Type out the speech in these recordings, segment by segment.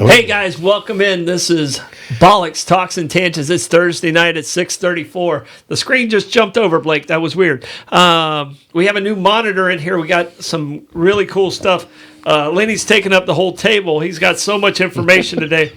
Hey guys, welcome in. This is Bollox Talks and Tangents. It's Thursday night at 6:34. The screen just jumped over, Blake. That was weird. We have a new monitor in here. We got some really cool stuff. Lenny's taking up the whole table. He's got so much information today.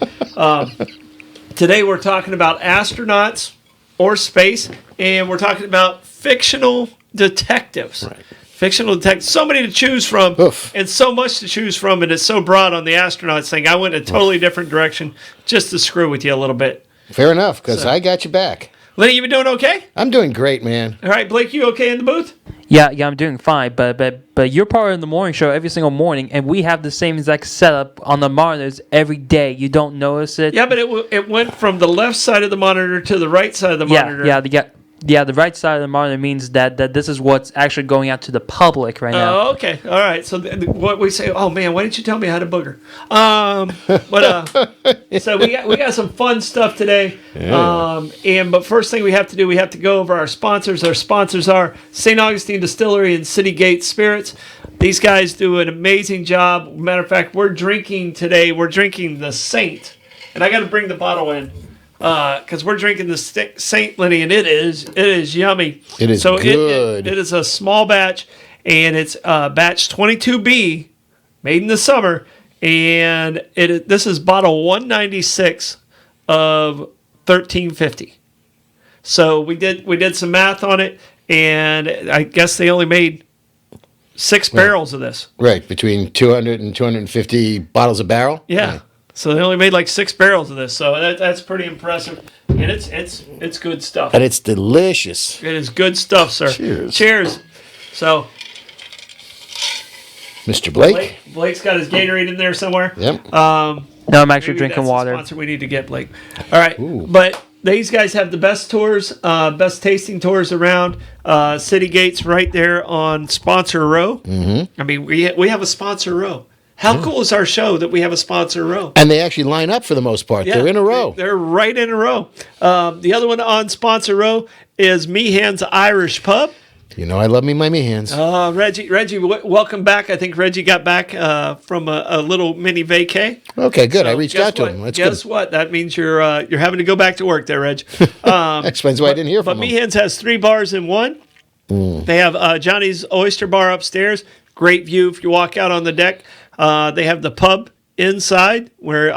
Today we're talking about astronauts or space, and we're talking about fictional detectives. Right. Fictional detectives. So many to choose from, and so much to choose from, and it's so broad on the astronauts thing. I went a totally different direction just to screw with you a little bit. Fair enough, because I got you back. Lenny, you been doing okay? I'm doing great, man. All right, Blake, you okay in the booth? Yeah, I'm doing fine. But you're part of the morning show every single morning, and we have the same exact setup on the monitors every day. You don't notice it? Yeah, but it went from the left side of the monitor to the right side of the monitor. Yeah, the right side of the monitor means that this is what's actually going out to the public right now. Oh, okay. All right. So what we say, oh, man, why didn't you tell me how to booger? So we got some fun stuff today. Yeah. But first thing we have to do, we have to go over our sponsors. Our sponsors are St. Augustine Distillery and City Gate Spirits. These guys do an amazing job. Matter of fact, we're drinking today. We're drinking the Saint. And I got to bring the bottle in. Because we're drinking the Saint Lenny, and it is yummy. It is good. It is a small batch, and it's batch 22B, made in the summer, and this is bottle 196 of 1350. So we did some math on it, and I guess they only made 6 barrels of this. Right, between 200 and 250 bottles a barrel. Yeah. So they only made like 6 barrels of this, so that's pretty impressive, and it's good stuff. And it's delicious. It is good stuff, sir. Cheers. So, Mr. Blake? Blake's got his Gatorade in there somewhere. Yep. No, I'm actually drinking water. Sponsor we need to get, Blake. All right, Ooh. But these guys have the best tours, best tasting tours around. City Gates right there on Sponsor Row. Mm-hmm. I mean, we have a Sponsor Row. How cool is our show that we have a sponsor row? And they actually line up for the most part. Yeah, they're in a row. They're right in a row. The other one on sponsor row is Meehan's Irish Pub. You know I love me my Meehans. Reggie, welcome back. I think Reggie got back from a little mini vacay. Okay, good. So I reached out to him. That's guess good. What? That means you're having to go back to work there, Reg. Explains why I didn't hear from him. But Meehan's has 3 bars in one. They have Johnny's Oyster Bar upstairs. Great view if you walk out on the deck. They have the pub inside where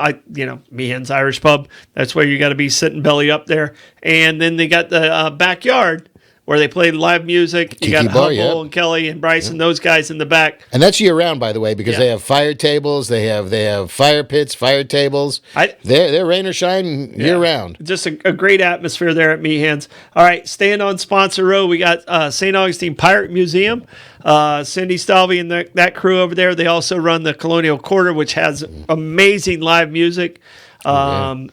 Meehan's Irish Pub. That's where you got to be sitting belly up there. And then they got the backyard where they play live music. You got Humble and Kelly and Bryce and those guys in the back. And that's year round, by the way, because they have fire tables, they have fire pits, fire tables. They're rain or shine year round. Just a great atmosphere there at Meehan's. All right, staying on sponsor row, we got St. Augustine Pirate Museum. Cindy Stalvey and that crew over there. They also run the Colonial Quarter, which has amazing live music. And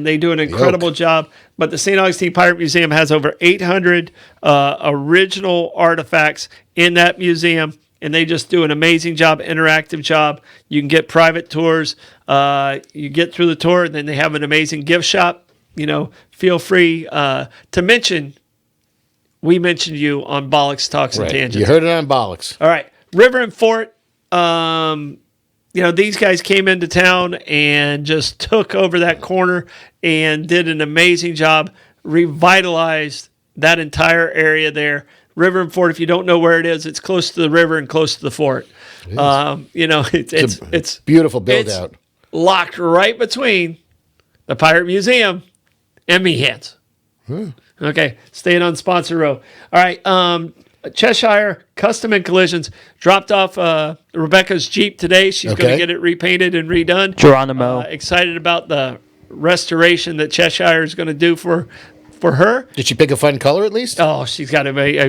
they do an incredible job. But the St. Augustine Pirate Museum has over 800 original artifacts in that museum, and they just do an amazing job, interactive job. You can get private tours. You get through the tour, and then they have an amazing gift shop. Feel free to mention we mentioned you on Bollox Talks and Tangents. You heard it on Bollox. All right. River and Fort. These guys came into town and just took over that corner and did an amazing job, revitalized that entire area there. River and Fort, if you don't know where it is, it's close to the river and close to the fort. It's beautiful build out. Locked right between the Pirate Museum and Meehan's. Okay, staying on sponsor row. All right, Chesire Custom and Collisions dropped off Rebecca's Jeep today. She's going to get it repainted and redone. Geronimo. Excited about the restoration that Cheshire is going to do for for her. Did she pick a fun color at least? Oh, she's got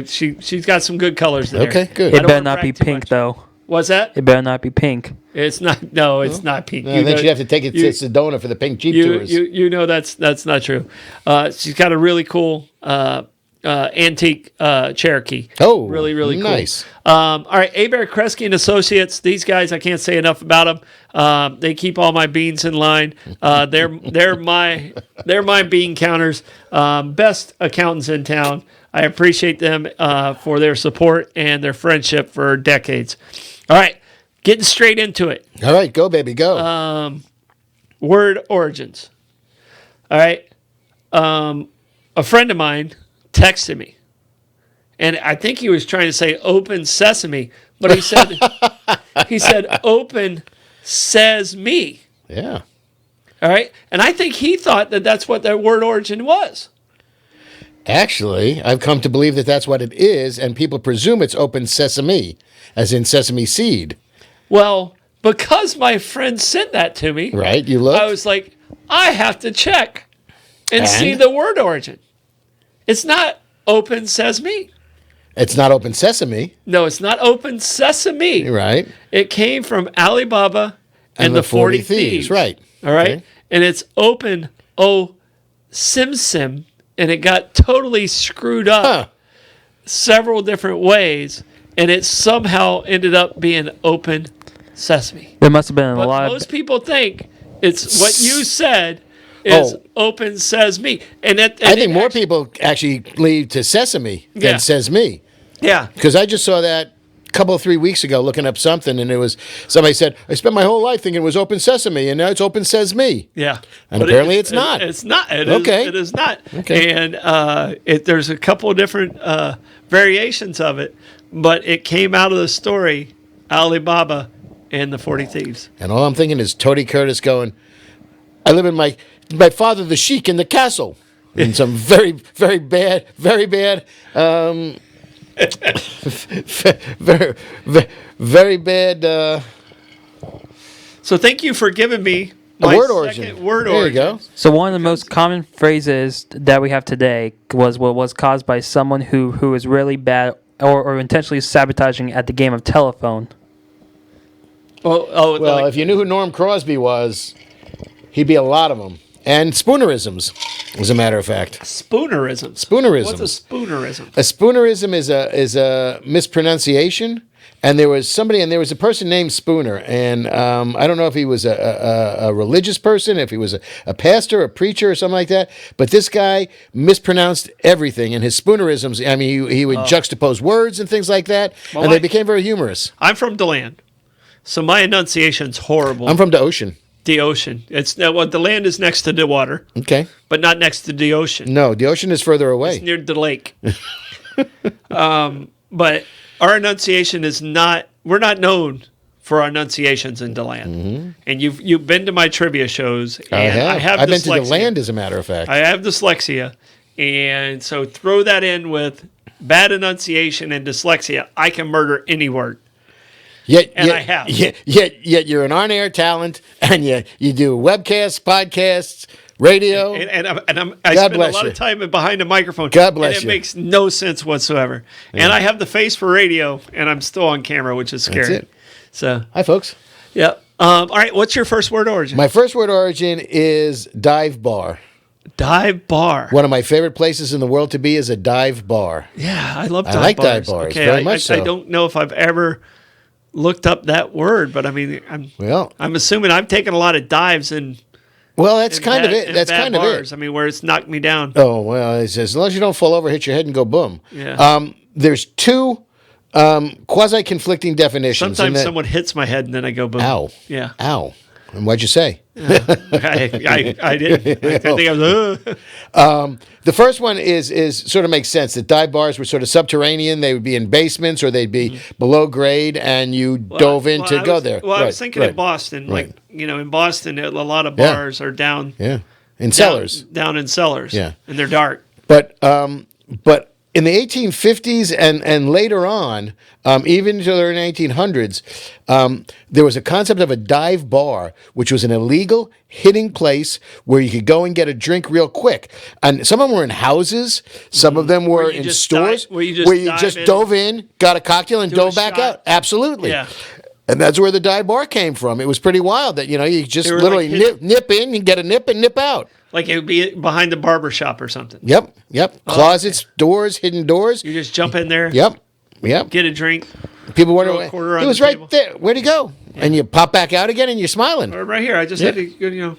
she's got some good colors in there. Okay, good. It better not be pink, though. What's that? It better not be pink. It's not. No, it's not pink. Then she'd have to take it to Sedona for the pink Jeep tours. You know that's not true. She's got a really cool antique Cherokee. Oh, really cool. Nice. All right, Abare, Kresge and Associates. These guys, I can't say enough about them. They keep all my beans in line. They're my bean counters. Best accountants in town. I appreciate them for their support and their friendship for decades. All right, getting straight into it. All right, go, baby, go. Word origins. All right. A friend of mine texted me, and I think he was trying to say open sesame, but he said open says me. Yeah. All right. And I think he thought that that's what that word origin was. Actually, I've come to believe that that's what it is, and people presume it's open sesame, as in sesame seed. Well, because my friend sent that to me, right? You look. I was like, I have to check and see the word origin. It's not open sesame. It's not open sesame. No, it's not open sesame. Right. It came from Alibaba and the 40 Thieves. Right. All right. Okay. And it's open sim, and it got totally screwed up several different ways, and it somehow ended up being open sesame. There must have been a lot. Most people think it's what you said is open sesame, and I think more people actually lead to sesame than says me. Yeah, because I just saw that a couple of 3 weeks ago looking up something, and it was somebody said, I spent my whole life thinking it was open sesame, and now it's open says me. Yeah, and but apparently it's not. It's not. It is not. Okay, and there's a couple of different variations of it, but it came out of the story Alibaba and the 40 Thieves. And all I'm thinking is Tony Curtis going, I live in my father the sheik in the castle. And some very bad, very bad, very bad. So thank you for giving me my word origin. Word there origin. You go. So one of the most common phrases that we have today was caused by someone who is really bad or intentionally sabotaging at the game of telephone. Well, if you knew who Norm Crosby was, he'd be a lot of them. And spoonerisms, as a matter of fact. Spoonerism. Spoonerism. What's a spoonerism? A spoonerism is a mispronunciation. And there was a person named Spooner, and I don't know if he was a religious person, if he was a pastor, a preacher, or something like that. But this guy mispronounced everything, and his spoonerisms. I mean, he would juxtapose words and things like that, and they became very humorous. I'm from DeLand, so my enunciation's horrible. I'm from the ocean. The ocean. The land is next to the water. Okay. But not next to the ocean. No, the ocean is further away. It's near the lake. But our enunciation is not. We're not known for our enunciations in DeLand. Mm-hmm. And you've been to my trivia shows. And I have. I've been to DeLand, as a matter of fact. I have dyslexia, and so throw that in with bad enunciation and dyslexia. I can murder any word. I have. Yet you're an on-air talent, and you do webcasts, podcasts, radio. I spend a lot of time behind a microphone. God bless you. And it makes no sense whatsoever. Yeah. And I have the face for radio, and I'm still on camera, which is scary. That's it. So, hi, folks. Yeah. All right. What's your first word origin? My first word origin is dive bar. Dive bar. One of my favorite places in the world to be is a dive bar. Yeah, I love dive bars. I like dive bars very much so. I don't know if I've ever looked up that word, but I mean, I'm assuming I've taken a lot of dives in. Well, that's kind of it. That's kind of it. I mean, where it's knocked me down. Oh well, it's as long as you don't fall over, hit your head, and go boom. Yeah. There's two quasi-conflicting definitions. Sometimes someone hits my head, and then I go boom. Ow. Yeah. Ow. And what'd you say? I did. I think I was. The first one is sort of makes sense. That dive bars were sort of subterranean. They would be in basements or they'd be below grade, and you dove in to go there. Well, I was thinking in Boston. Like, in Boston, a lot of bars are down. Yeah. In cellars. Down in cellars. Yeah. And they're dark. But in the 1850s and later on, even into the 1900s, there was a concept of a dive bar, which was an illegal hitting place where you could go and get a drink real quick. And some of them were in houses, some of them were you in just stores, where you just dove in, got a cocktail, and do a dove back shot. out. Absolutely. Yeah. And that's where the dive bar came from. It was pretty wild that, you just They were literally like nip in, you get a nip and nip out. Like it would be behind the barber shop or something. Yep. Closets, doors, hidden doors. You just jump in there. Yep. Get a drink. People wonder, Throw a quarter on it was the right table. there. Where'd he go? And you pop back out again and you're smiling. Or right here. I just had to,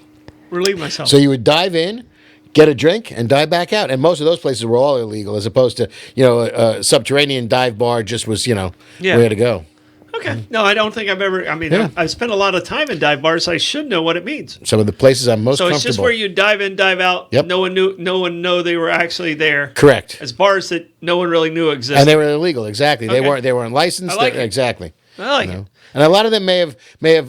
relieve myself. So you would dive in, get a drink, and dive back out. And most of those places were all illegal, as opposed to, a subterranean dive bar just was, where to go. Okay. No, I don't think I've ever. I mean, I've spent a lot of time in dive bars. So I should know what it means. Some of the places I'm most So it's comfortable. just where you dive in, dive out. Yep. No one know they were actually there. Correct. As bars that no one really knew existed. And they were illegal. Exactly. Okay. They weren't licensed. I like it. Exactly. I like it. And a lot of them may have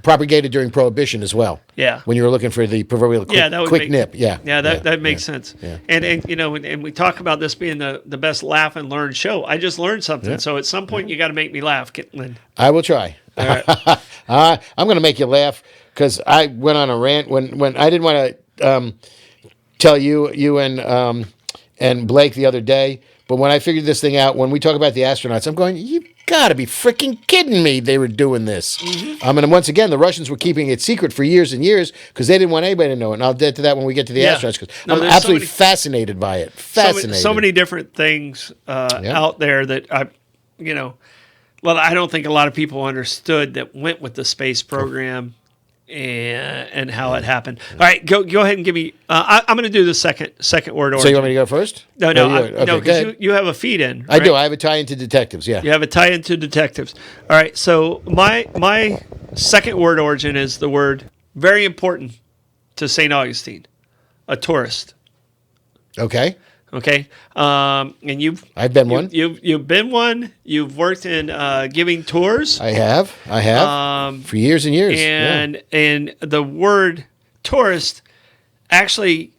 propagated during Prohibition as well. Yeah. When you were looking for the proverbial quick nip. Yeah. Yeah, that makes sense. Yeah. And we talk about this being the best laugh and learn show. I just learned something. Yeah. So at some point you got to make me laugh, Lynn. I will try. All right. I'm going to make you laugh because I went on a rant when I didn't want to tell you and Blake the other day. But when I figured this thing out, when we talk about the astronauts, I'm going, you got to be freaking kidding me. They were doing this. Mm-hmm. And once again, the Russians were keeping it secret for years and years because they didn't want anybody to know it. And I'll get to that when we get to the astronauts because I'm there's absolutely fascinated by it. Fascinated. So many different things out there that I don't think a lot of people understood that went with the space program and how it happened. All right, go ahead and give me. I'm going to do the second word origin. So you want me to go first? No, go because ahead. you have a feed in. I do. I have a tie into detectives. Yeah. You have a tie into detectives. All right. So my second word origin is the word very important to St. Augustine, a tourist. Okay. Okay. And I've been one. You've been one. You've worked in giving tours. I have. For years and years. And the word tourist actually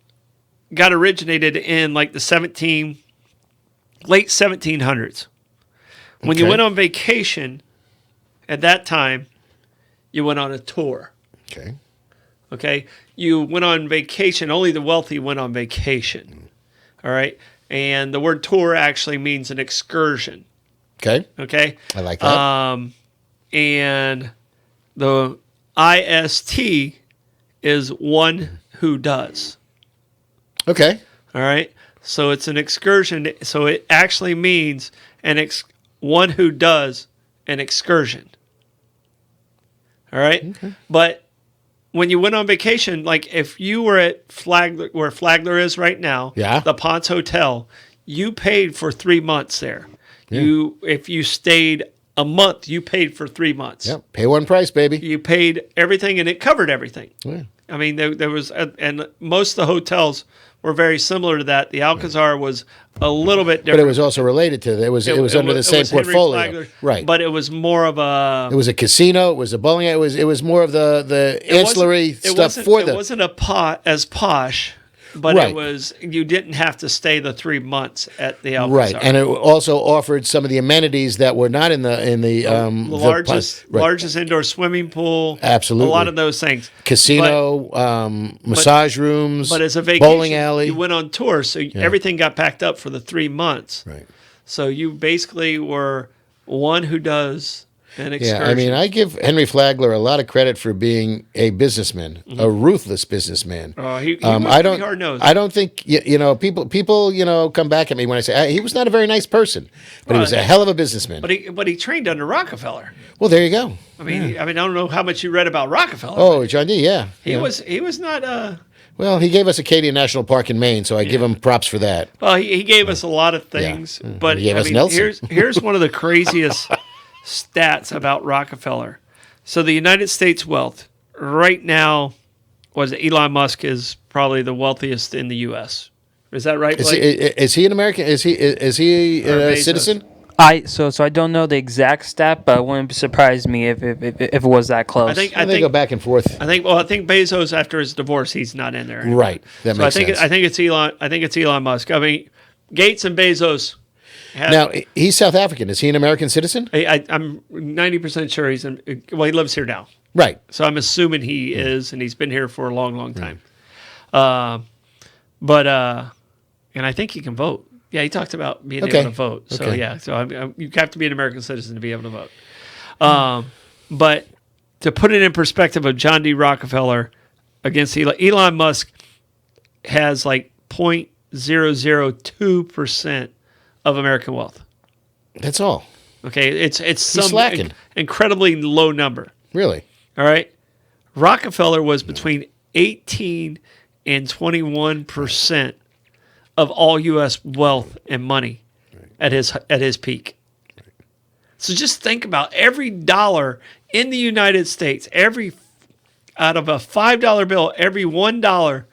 got originated in like the late 1700s. When you went on vacation at that time, you went on a tour. Okay. Okay. You went on vacation. Only the wealthy went on vacation. All right. And the word tour actually means an excursion. Okay. Okay. I like that. And the IST is one who does. Okay. All right. So it's an excursion. So it actually means one who does an excursion. All right. Okay. But when you went on vacation, like if you were at where Flagler is right now, the Ponce Hotel, you paid for 3 months there. Yeah. If you stayed a month, you paid for 3 months. Yep. Pay one price, baby. You paid everything, and it covered everything. Yeah. I mean, there was, and most of the hotels were very similar to that. The Alcazar was a little bit different. But it was also related to that. It was under the same portfolio. Flagler, right. But it was more of a... It was a casino. It was a bowling alley. It was more of the ancillary stuff for It wasn't as posh, but it was... You didn't have to stay the 3 months at the Alcazar. Right, and it also offered some of the amenities that were not in the largest indoor swimming pool. Absolutely. A lot of those things. Casino, massage rooms, but as a vacation, bowling alley. You went on tour, so everything got packed up for the 3 months. Right. So you basically were one who does an excursion. Yeah, I mean, I give Henry Flagler a lot of credit for being a businessman, a ruthless businessman. He was pretty hard-nosed. I don't think people come back at me when I say he was not a very nice person, but he was a hell of a businessman. But he trained under Rockefeller. Well, there you go. I mean, I don't know how much you read about Rockefeller. Oh, John D. Yeah, he was not. Well, he gave us Acadia National Park in Maine, so I give him props for that. Well, he gave us a lot of things, but he gave us Nelson. here's one of the craziest stats about Rockefeller. So the United States wealth right now Elon Musk is probably the wealthiest in the U.S. Is that right, Blake? Is he an American? Is he a citizen? So I don't know the exact stat, but it wouldn't surprise me if it was that close. I think they go back and forth. I think Bezos, after his divorce, he's not in there anymore. Right. That makes sense. I think it's Elon Musk. I mean, Gates and Bezos. Now, he's South African. Is he an American citizen? I'm 90% sure he lives here now. Right. So I'm assuming he is, and he's been here for a long, long time. And I think he can vote. Yeah, he talked about being able to vote. So yeah, so you have to be an American citizen to be able to vote. But to put it in perspective of John D. Rockefeller against Elon Musk has like 0.002% of American wealth. That's all. Okay, it's some slacking. Incredibly low number. Really? All right. Rockefeller was between 18 and 21% of all U.S. wealth and money at his peak. So just think about every dollar in the United States, out of a $5 bill, every $1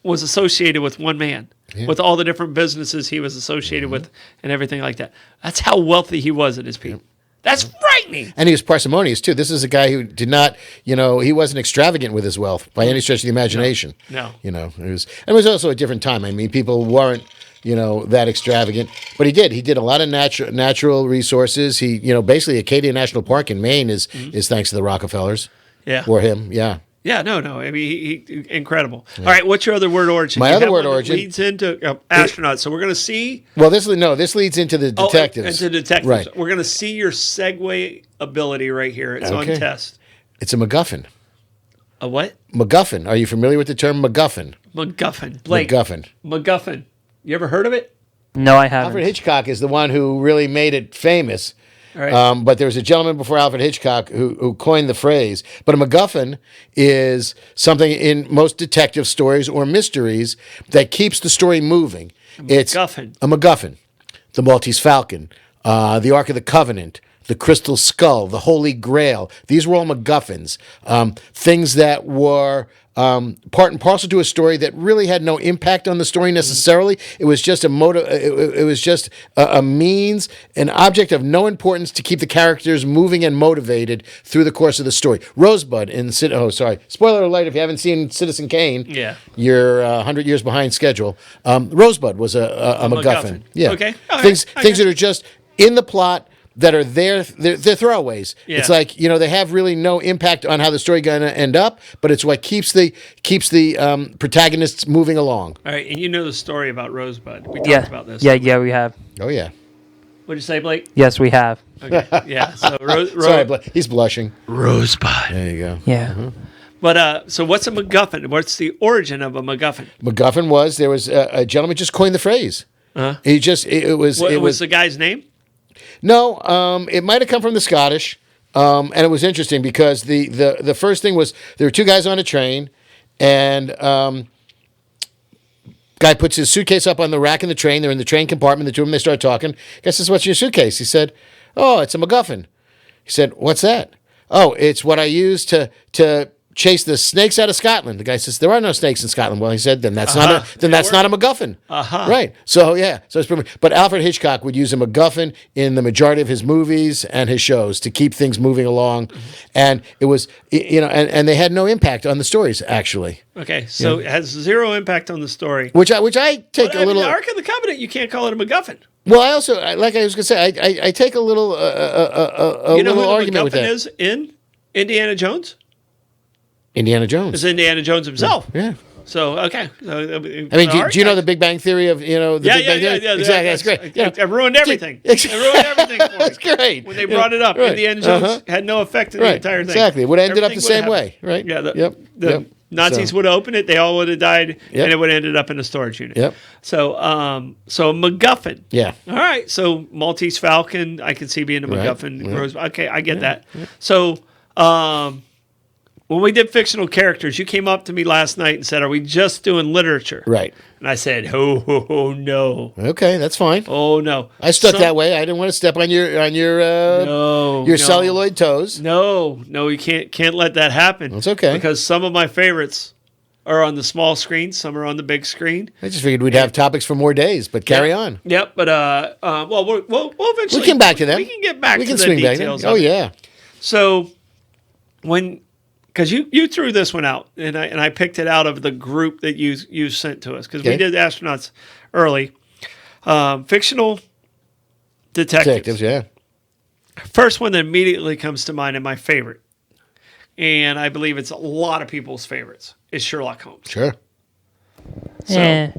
was associated with one man, with all the different businesses he was associated with and everything like that. That's how wealthy he was at his peak. That's frightening. And he was parsimonious, too. This is a guy who did not, he wasn't extravagant with his wealth by any stretch of the imagination. No. It was also a different time. I mean, people weren't, that extravagant. But he did. He did a lot of natural resources. He, basically Acadia National Park in Maine is thanks to the Rockefellers. Yeah. Or him, yeah. Yeah, no. I mean, he incredible. Yeah. All right, what's your other word origin? My other word origin leads into astronauts. So we're going to see. Well, this leads into the detectives. Into detectives. Right. We're going to see your segue ability right here. It's on test. It's a MacGuffin. A what? MacGuffin. Are you familiar with the term MacGuffin? MacGuffin. Blake. MacGuffin. You ever heard of it? No, I haven't. Alfred Hitchcock is the one who really made it famous. Right. But there was a gentleman before Alfred Hitchcock who coined the phrase. But a MacGuffin is something in most detective stories or mysteries that keeps the story moving. It's a MacGuffin. The Maltese Falcon, the Ark of the Covenant, the Crystal Skull, the Holy Grail. These were all MacGuffins. Things that were part and parcel to a story that really had no impact on the story necessarily. It was just it was just a means, an object of no importance to keep the characters moving and motivated through the course of the story. Rosebud in spoiler alert if you haven't seen Citizen Kane. Yeah, you're 100 years behind schedule. Rosebud was a MacGuffin. Yeah, okay. Things that are just in the plot. That are they're throwaways. Yeah. It's like they have really no impact on how the story going to end up, but it's what keeps the protagonists moving along. All right, and you know the story about Rosebud. We talked about this. Yeah, we have. Oh yeah. What'd you say, Blake? Yes, we have. Okay. Yeah. So sorry, Blake. He's blushing. Rosebud. There you go. Yeah. Mm-hmm. But so what's a MacGuffin? What's the origin of a MacGuffin? MacGuffin was there was a gentleman just coined the phrase. He just it was the guy's name? No, it might have come from the Scottish, and it was interesting because the first thing was there were two guys on a train, and guy puts his suitcase up on the rack in the train. They're in the train compartment. The two of them, they start talking. Guy says, "What's in your suitcase?" He said, "Oh, it's a MacGuffin." He said, "What's that?" "Oh, it's what I use to chase the snakes out of Scotland." The guy says, "There are no snakes in Scotland." Well, he said, "Then that's not a MacGuffin." Right. So yeah. So it's pretty. But Alfred Hitchcock would use a MacGuffin in the majority of his movies and his shows to keep things moving along, and it was and they had no impact on the stories actually. Okay, so it has zero impact on the story. Which I take a little. The Ark of the Covenant, you can't call it a MacGuffin. Well, I also like I was going to say I take a little little argument with that. You know who the MacGuffin is in Indiana Jones? Indiana Jones. It's Indiana Jones himself. Yeah. So, okay. I mean, do you know the Big Bang Theory of, the Big Bang Theory? Yeah. Exactly. That's great. It ruined everything. It ruined everything for me. That's great. When they brought it up, Indiana Jones had no effect in the entire thing. Exactly. It would have ended up the same way, right? Yeah. The Nazis would have opened it. They all would have died, and it would have ended up in a storage unit. Yep. So, MacGuffin. Yeah. All right. So, Maltese Falcon, I can see being a MacGuffin. Right. Okay, I get that. Yeah. So, when we did fictional characters, you came up to me last night and said, "Are we just doing literature?" Right. And I said, "Oh no." Okay, that's fine. Oh no. I stuck that way. I didn't want to step on your celluloid toes. No, you can't let that happen. That's okay. Because some of my favorites are on the small screen, some are on the big screen. I just figured we'd have topics for more days, but carry on. Yep, but we'll eventually we can back to them. We can get back to the swing details. Back. Oh yeah. So because you threw this one out, and I picked it out of the group that you sent to us because we did astronauts early. Fictional detectives. Detectives, yeah. First one that immediately comes to mind and my favorite, and I believe it's a lot of people's favorites, is Sherlock Holmes. Sure. So,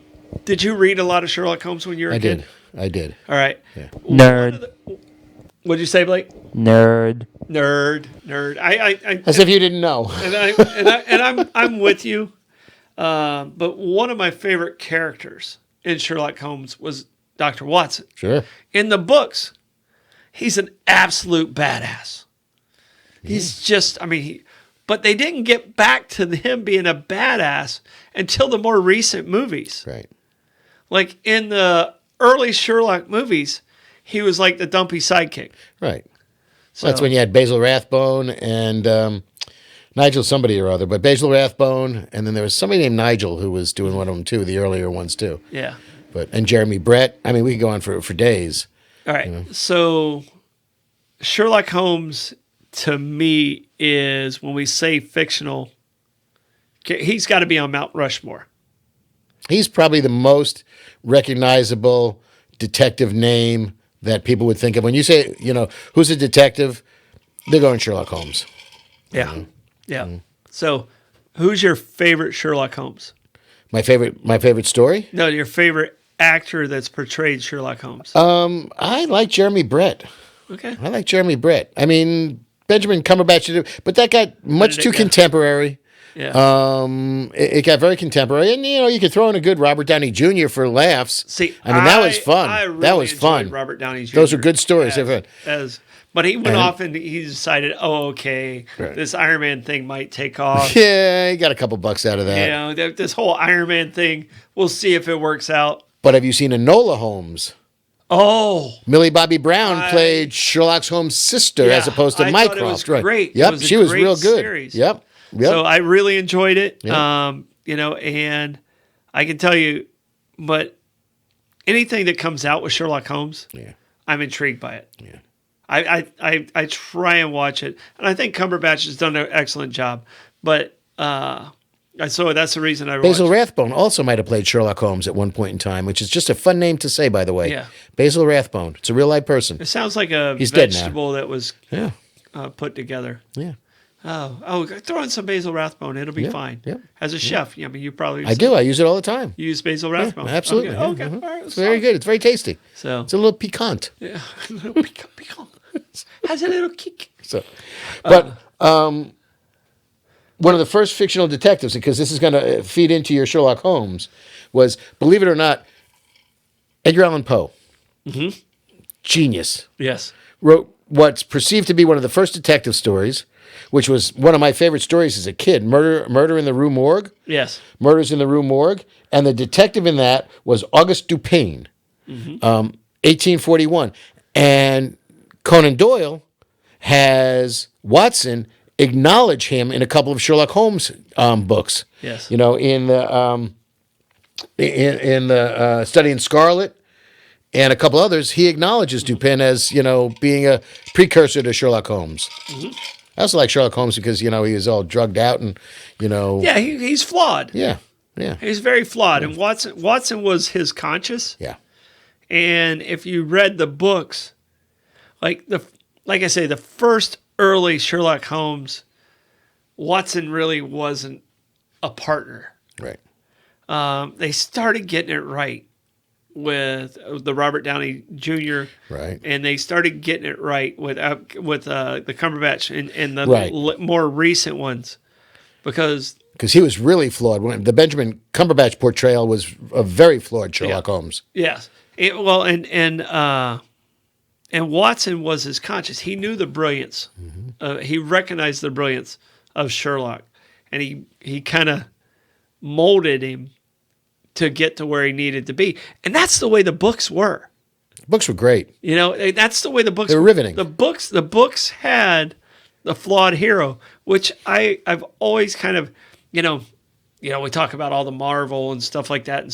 did you read a lot of Sherlock Holmes when you were a kid? I did. All right. Yeah. Nerd. What'd you say, Blake? Nerd. Nerd. I As if you didn't know. I'm with you. But one of my favorite characters in Sherlock Holmes was Dr. Watson. Sure. In the books, he's an absolute badass. He's just, but they didn't get back to him being a badass until the more recent movies. Right. Like in the early Sherlock movies, he was like the dumpy sidekick. Right. So That's when you had Basil Rathbone and Nigel somebody or other, but Basil Rathbone, and then there was somebody named Nigel who was doing one of them too, the earlier ones too. Yeah. And Jeremy Brett. I mean, we could go on for days. All right. So Sherlock Holmes to me is, when we say fictional, he's got to be on Mount Rushmore. He's probably the most recognizable detective name that people would think of. When you say, who's a detective, they're going Sherlock Holmes. Yeah. Mm-hmm. Yeah. So who's your favorite Sherlock Holmes? My favorite story? No, your favorite actor that's portrayed Sherlock Holmes. I like Jeremy Brett. Okay. I like Jeremy Brett. I mean, Benjamin Cumberbatch, but that got much too contemporary. Yeah. It got very contemporary, and you could throw in a good Robert Downey Jr. for laughs. See, that was fun. Really that was fun. Robert Downey Jr. Those were good stories. But he went off and he decided, okay, this Iron Man thing might take off. Yeah, he got a couple bucks out of that. This whole Iron Man thing, we'll see if it works out. But have you seen Enola Holmes? Oh, Millie Bobby Brown played Sherlock Holmes' sister as opposed to Mycroft. It was great. Yep, she was real good. Series. Yep. So I really enjoyed it. Yep. And I can tell you, but anything that comes out with Sherlock Holmes, I'm intrigued by it. Yeah. I try and watch it, and I think Cumberbatch has done an excellent job. But so that's the reason I watched. Basil Rathbone also might have played Sherlock Holmes at one point in time, which is just a fun name to say, by the way. Yeah. Basil Rathbone. It's a real life person. It sounds like a He's dead now. vegetable that was Yeah. put together. Yeah. Oh, throw in some Basil Rathbone. It'll be fine. Yep. As a chef, you probably I do. I use it all the time. use Basil Rathbone. Absolutely. Okay. Yeah. All right. It's very good. It's very tasty. So It's a little piquant. yeah, a little piquant. Has a little kick. But one of the first fictional detectives, because this is going to feed into your Sherlock Holmes, was, believe it or not, Edgar Allan Poe. Mm-hmm. Genius. Yes. Wrote what's perceived to be one of the first detective stories, which was one of my favorite stories as a kid, Murder in the Rue Morgue. Yes. Murders in the Rue Morgue. And the detective in that was Auguste Dupin, 1841. And Conan Doyle has Watson acknowledge him in a couple of Sherlock Holmes books. Yes. In the Study in Scarlet and a couple others, he acknowledges Dupin as, being a precursor to Sherlock Holmes. Mm-hmm. I also like Sherlock Holmes because, he was all drugged out and, Yeah, he's flawed. Yeah. He's very flawed. And Watson was his conscience. Yeah. And if you read the books, like I say, the first early Sherlock Holmes, Watson really wasn't a partner. Right. They started getting it right with the Robert Downey Jr. Right. And they started getting it right with the Cumberbatch and the more recent ones, because he was really flawed. The Benjamin Cumberbatch portrayal was a very flawed Sherlock Holmes. Yes. And Watson was his conscience. He knew the brilliance. Mm-hmm. He recognized the brilliance of Sherlock, and he kind of molded him to get to where he needed to be. And that's the way the books were. Books were great. That's the way the books were riveting. The books had the flawed hero, which I've always kind of, we talk about all the Marvel and stuff like that,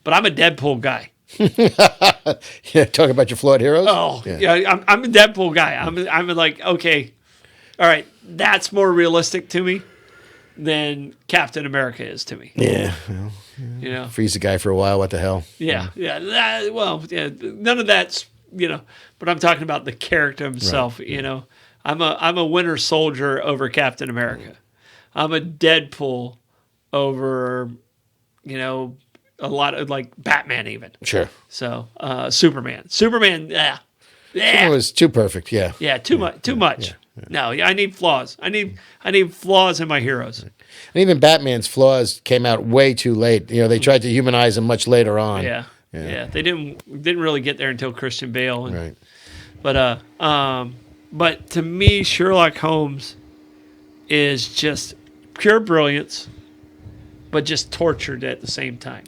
but I'm a Deadpool guy. Yeah, talk about your flawed heroes. Oh, yeah. I'm a Deadpool guy. I'm like, okay, all right, that's more realistic to me. than Captain America is to me. Yeah. Well, You know. freeze the guy for a while. What the hell? Yeah. None of that's but I'm talking about the character himself. Right. You know, I'm a Winter Soldier over Captain America. I'm a Deadpool over a lot of like Batman even. Sure. So Superman, yeah. It was too perfect. Yeah. Yeah, too much. No, I need flaws. I need flaws in my heroes. And even Batman's flaws came out way too late. They tried to humanize him much later on. Yeah. They didn't really get there until Christian Bale. Right. But to me, Sherlock Holmes is just pure brilliance, but just tortured at the same time.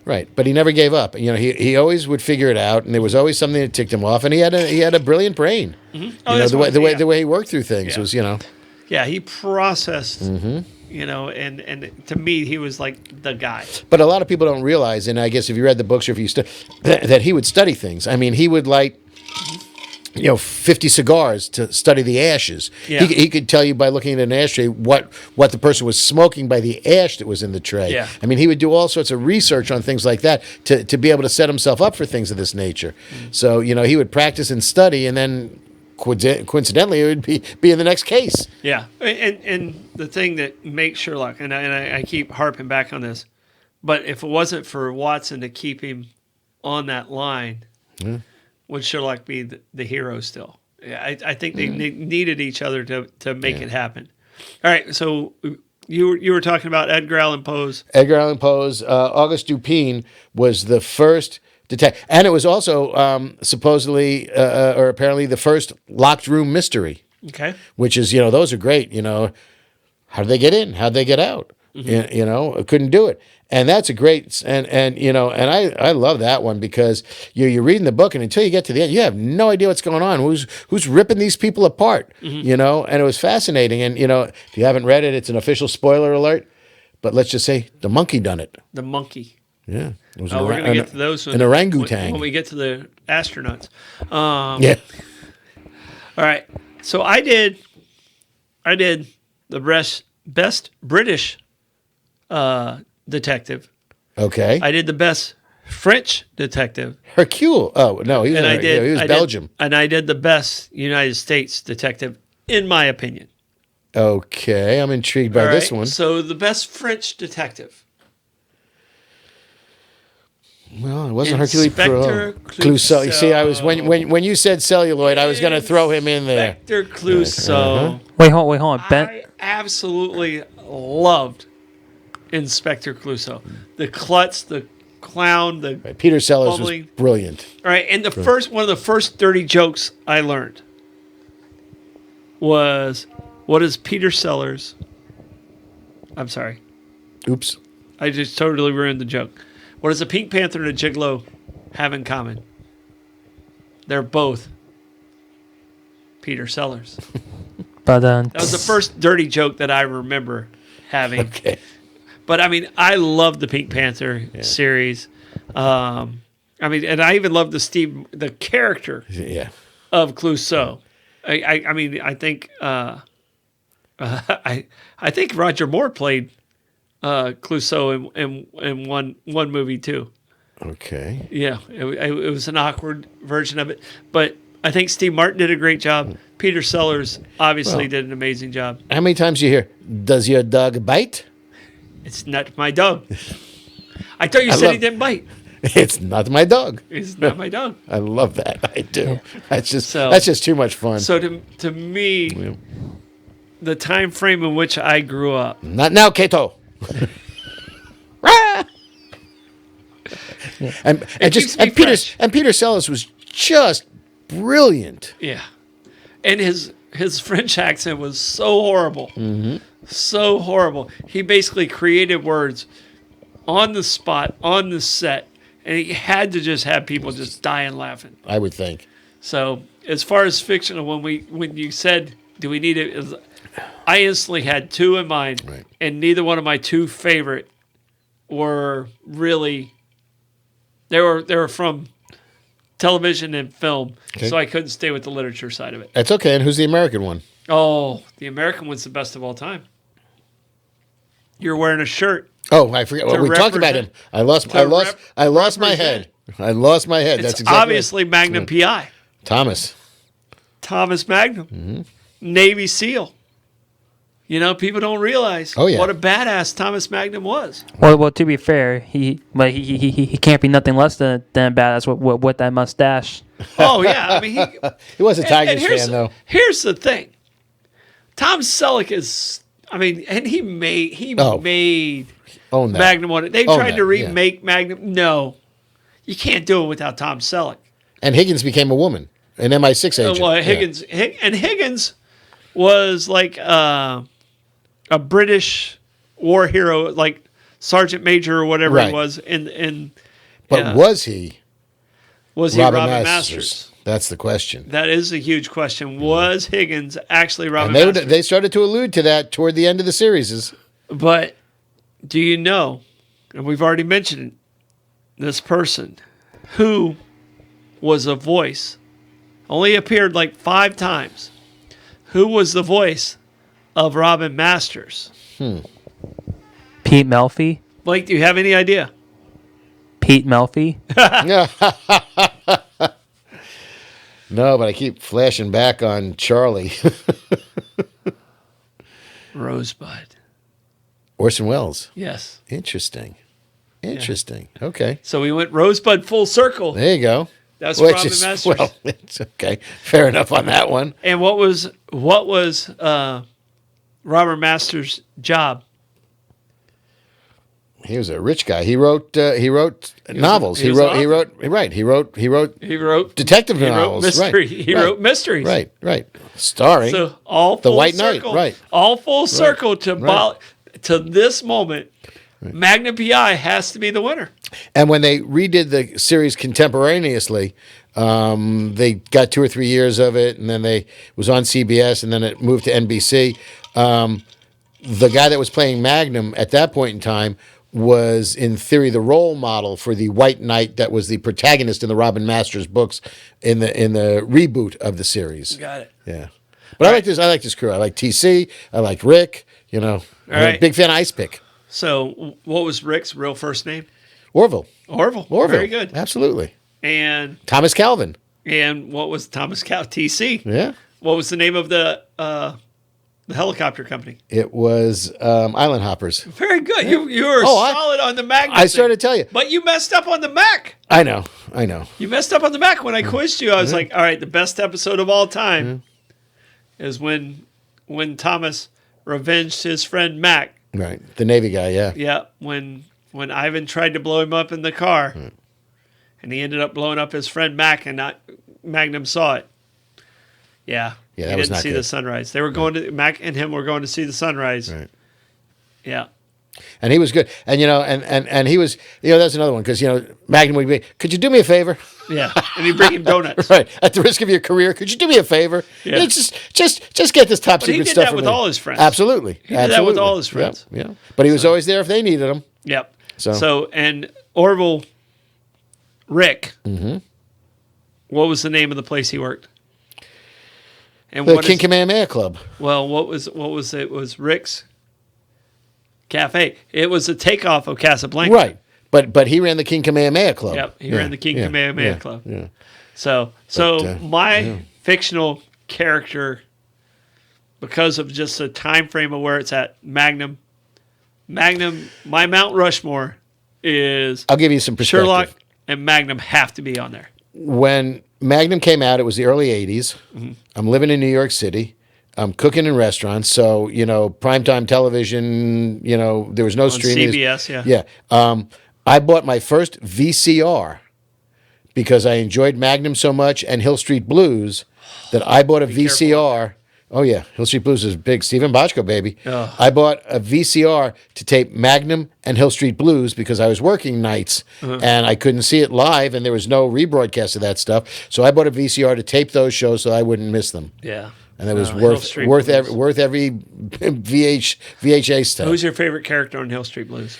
Right, but he never gave up. He always would figure it out, and there was always something that ticked him off. And he had a brilliant brain. Mm-hmm. Oh, the way he worked through things was Yeah, he processed. And to me, he was like the guy. But a lot of people don't realize, and I guess if you read the books or if you that he would study things. I mean, he would light 50 cigars to study the ashes. Yeah. He could tell you by looking at an ashtray what the person was smoking by the ash that was in the tray. Yeah. I mean, he would do all sorts of research on things like that to be able to set himself up for things of this nature. So, he would practice and study, and then coincidentally, it would be in the next case. Yeah, and the thing that makes Sherlock, and I keep harping back on this, but if it wasn't for Watson to keep him on that line, would Sherlock be the hero still? Yeah, I think they needed each other to make it happen. All right, so you were talking about Edgar Allan Poe's. Edgar Allan Poe's Auguste Dupin was the first detective, and it was also supposedly or apparently the first locked room mystery. Okay. Which is, those are great. How did they get in? How did they get out? Couldn't do it. And that's a great, and I love that one because you're reading the book, and until you get to the end, you have no idea what's going on. Who's ripping these people apart? And it was fascinating. And if you haven't read it, it's an official spoiler alert. But let's just say the monkey done it. The monkey. Yeah, it was we're going to get to those an orangutan when we get to the astronauts. Yeah. All right. So I did the best British detective. Okay. I did the best French detective. Hercule. Oh no, he was Belgium. And I did the best United States detective, in my opinion. Okay, I'm intrigued by this one. So the best French detective. Well, it wasn't Inspector Hercule Clouseau. You see, I was when you said celluloid, I was going to throw him in there. Inspector Clouseau. Wait, hold on. Ben. I absolutely loved Inspector Clouseau. The klutz, the clown, the Peter Sellers bubbly. was brilliant. All right, and one of the first dirty jokes I learned was, what is Peter Sellers? I'm sorry. Oops. I just totally ruined the joke. What does a Pink Panther and a Gigolo have in common? They're both Peter Sellers. But that was the first dirty joke that I remember having. Okay. But I mean, I love the Pink Panther series. I mean, and I even love the character of Clouseau. I mean, I think I think Roger Moore played Clouseau in one movie too. Okay. Yeah, it was an awkward version of it, but I think Steve Martin did a great job. Peter Sellers obviously did an amazing job. How many times do you hear, "Does your dog bite?" It's not my dog. I thought you said he didn't bite. It's not my dog. It's not my dog. I love that. I do. That's just too much fun. So to me, the time frame in which I grew up. Not now, Kato. and Peter Sellers was just brilliant. Yeah, and his French accent was so horrible, so horrible. He basically created words on the spot, on the set, and he had to just have people just dying laughing. I would think. So as far as fictional, when you said, "Do we need it?" I instantly had two in mind, and neither one of my two favorite were really. They were from television and film, so I couldn't stay with the literature side of it. That's okay. And who's the American one? Oh, the American one's the best of all time. You're wearing a shirt. Oh, I forget. Well, we talked about him. I lost my head. I lost my head. It's That's exactly obviously Magnum PI. Thomas Magnum. Mm-hmm. Navy SEAL. You know, people don't realize what a badass Thomas Magnum was. Well, to be fair, he can't be nothing less than badass with that mustache. Oh yeah, I mean he was a Tigers fan though. Here's the thing, Tom Selleck is. I mean, and he made Magnum on it. They tried to remake Magnum. No, you can't do it without Tom Selleck. And Higgins became a woman, an MI6 agent. Well, Higgins was like a British war hero, like Sergeant Major or whatever he was. But was he? Was he Robin Masters? That's the question. That is a huge question. Was Higgins actually Robin and Masters? They started to allude to that toward the end of the series. But do you know, and we've already mentioned this person, who was a voice, only appeared like 5 times, who was the voice of Robin Masters? Pete Melfi? Blake, do you have any idea? Pete Melfi? No, but I keep flashing back on Charlie. Rosebud. Orson Welles. Yes. Interesting. Okay. So we went Rosebud full circle. There you go. That's Robin Masters. Well, it's okay. Fair enough on that one. And what was Robert Masters' job? He was a rich guy. He wrote novels. He wrote detective novels. Mystery. He wrote mysteries. Right. Starring so all the full White circle, Knight. Right. All full circle to this moment. Right. Magnum PI has to be the winner. And when they redid the series contemporaneously, they got 2 or 3 years of it, and then it was on CBS, and then it moved to NBC. The guy that was playing Magnum at that point in time was, in theory, the role model for the White Knight that was the protagonist in the Robin Masters books in the reboot of the series. Got it. Yeah, but I like this crew. I like TC. I like Rick. I'm a big fan of Ice Pick. So, what was Rick's real first name? Orville. Very good. Absolutely. And Thomas Calvin. And what was Thomas Calvin? TC. Yeah. What was the name of the helicopter company? It was Island Hoppers. Very good. You were solid on the Magnum. I started to tell you. But you messed up on the Mac. I know. You messed up on the Mac. When I quizzed you, I was like, all right, the best episode of all time is when Thomas revenged his friend Mac. Right. The Navy guy, yeah. Yeah. When Ivan tried to blow him up in the car, and he ended up blowing up his friend Mac, and Magnum saw it. Yeah. Yeah, he that was didn't not see good. the sunrise. They were going to Mac and him were going to see the sunrise. Right. Yeah. And he was good. And and he was, that's another one, because Magnum would be, could you do me a favor? Yeah. And you bring him donuts. Right. At the risk of your career, could you do me a favor? Yeah. Just get this top secret stuff. He did that with all his friends. Absolutely. He did that with all his friends. Yeah. But he was always there if they needed him. Yep. So and Orville Rick. Mm-hmm. What was the name of the place he worked? And the King Kamehameha Club. Well, what was it? It was Rick's Cafe. It was a takeoff of Casablanca. Right. But he ran the King Kamehameha Club. Yep, he ran the King Kamehameha Club. Yeah. So my fictional character, because of just the time frame of where it's at, Magnum, my Mount Rushmore is I'll give you some perspective. Sherlock and Magnum have to be on there. When Magnum came out, it was the early 80s. Mm-hmm. I'm living in New York City. I'm cooking in restaurants. So, primetime television, there was no streaming. CBS, yeah. Yeah. I bought my first VCR because I enjoyed Magnum so much and Hill Street Blues that I bought a VCR. Oh, yeah. Hill Street Blues is big. Stephen Bochco, baby. Oh. I bought a VCR to tape Magnum and Hill Street Blues because I was working nights and I couldn't see it live and there was no rebroadcast of that stuff. So I bought a VCR to tape those shows so I wouldn't miss them. Yeah. And it was worth every VHA stuff. Who's your favorite character on Hill Street Blues?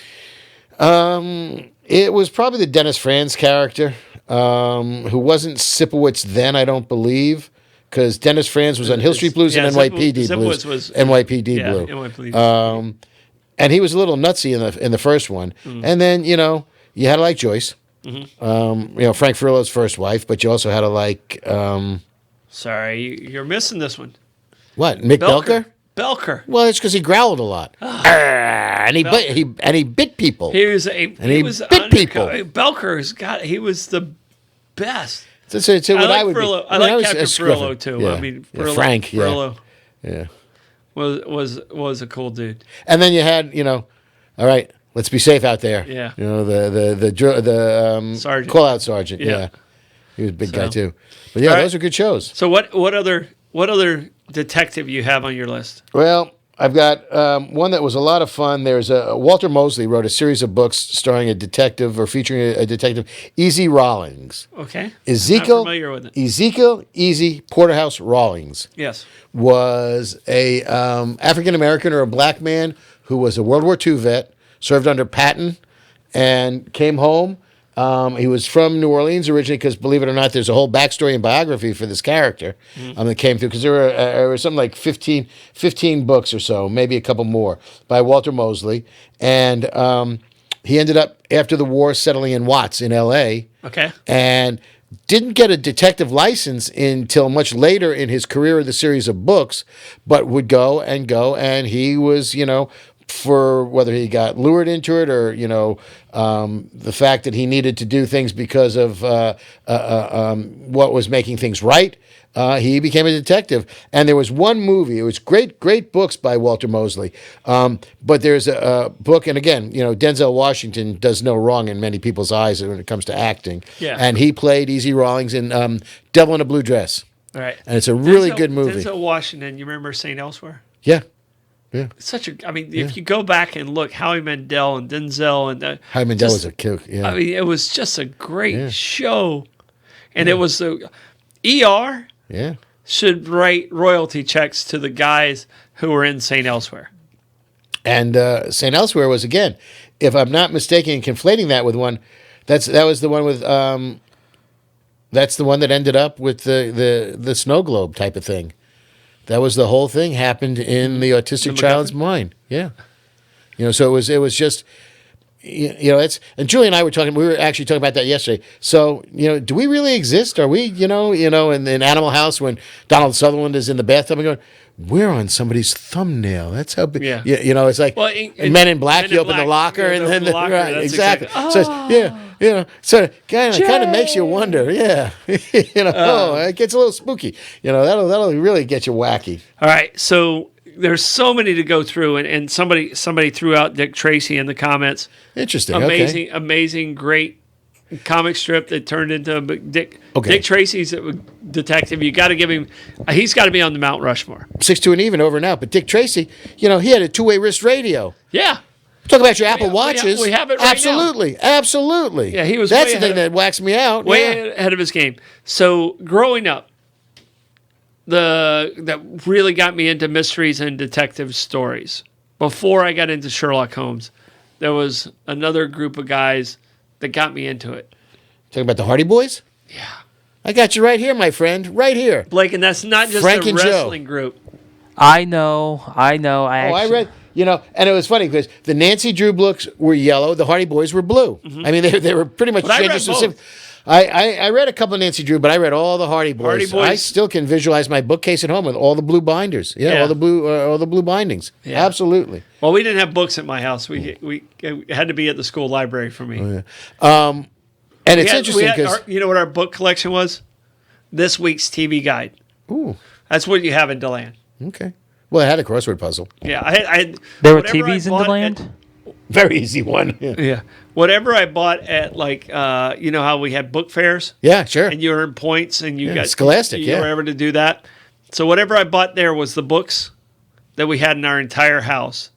It was probably the Dennis Franz character, who wasn't Sipowicz then, I don't believe. Because Dennis Franz was on Hill Street Blues and NYPD Blues. Was NYPD yeah, Blue. NYPD. and he was a little nutsy in the first one. And then you had to like Joyce, Frank Furillo's first wife, but you also had to like Sorry, you're missing this one. what, Mick Belker? Belker. Well, it's because he growled a lot, and he bit people. He was bit people. He was the best. So what I like would Furillo. be, I like Captain Furillo too. Yeah. I mean, Frank. Furillo Yeah. was a cool dude. And then you had, all right, let's be safe out there. Yeah. The Sergeant. call out sergeant. Yeah. Yeah. He was a big guy too. But All right. those are good shows. So what other detective you have on your list? Well, I've got one that was a lot of fun. There's Walter Mosley wrote a series of books starring a detective or featuring a detective, Easy Rawlings. Okay. Ezekiel, I'm familiar with it. Ezekiel Easy Porterhouse Rawlings Yes. was a African American or a black man who was a World War II vet, served under Patton, and came home. He was from New Orleans originally because, believe it or not, there's a whole backstory and biography for this character that came through because there were something like 15 books or so, maybe a couple more, by Walter Mosley. And he ended up, after the war, settling in Watts in L.A. Okay. And didn't get a detective license until much later in his career of the series of books, but would go, and he was, for whether he got lured into it or the fact that he needed to do things because of what was making things right, he became a detective. And there was one movie. It was great books by Walter Mosley. But there's a book, and again, Denzel Washington does no wrong in many people's eyes when it comes to acting. Yeah. And he played Easy Rawlings in Devil in a Blue Dress. All right. And it's a really good movie. Denzel Washington. You remember St. Elsewhere? Yeah. If you go back and look, Howie Mandel and Denzel and Howie Mandel was a kick. Yeah. I mean, it was just a great show, and it was the ER. Yeah. Should write royalty checks to the guys who were in St. Elsewhere. And St. Elsewhere was, again, if I'm not mistaken, conflating that with one, that was the one with that's the one that ended up with the snow globe type of thing. That was the whole thing happened in the autistic child's mind. Yeah. So it was just, it's, and Julie and I we were actually talking about that yesterday. So, do we really exist? Are we, in Animal House when Donald Sutherland is in the bathtub and going, we're on somebody's thumbnail. That's how big. Yeah. It's like in Men in Black, you open the locker and then right, exactly. So so it kind of makes you wonder. Yeah. It gets a little spooky. That'll really get you wacky. All right. So there's so many to go through, and somebody threw out Dick Tracy in the comments. Interesting. Amazing, great comic strip that turned into Dick. Okay. Dick Tracy's a detective. You got to give him. He's got to be on the Mount Rushmore. 6-2 and even over and out. But Dick Tracy, he had a two-way wrist radio. Yeah. Talk about your Apple Watches. We have it right now. Absolutely. Yeah, he was. That's the thing that whacks me out. Way ahead of his game. So growing up, that really got me into mysteries and detective stories. Before I got into Sherlock Holmes, there was another group of guys that got me into it. Talking about the Hardy Boys? Yeah. I got you right here, my friend. Right here. Blake, and that's not just Frank a and wrestling group. I know. I read, and it was funny because the Nancy Drew books were yellow, the Hardy Boys were blue. I mean, they were pretty much But I read gender specific. both. I read a couple of Nancy Drew, but I read all the Hardy Boys. Hardy Boys. I still can visualize my bookcase at home with all the blue binders. Yeah. all the blue bindings. Yeah. Absolutely. Well, we didn't have books at my house. We it had to be at the school library for me. Oh, yeah. And it's interesting because you know what our book collection was? This week's TV guide. Ooh. That's what you have in DeLand. Okay. Well, I had a crossword puzzle. Yeah, I had. there were TVs in DeLand? Very easy one. Yeah. Yeah. Whatever I bought at how we had book fairs. Yeah, sure. And you earned points and you got Scholastic, you were able to do that. So whatever I bought there was the books that we had in our entire house.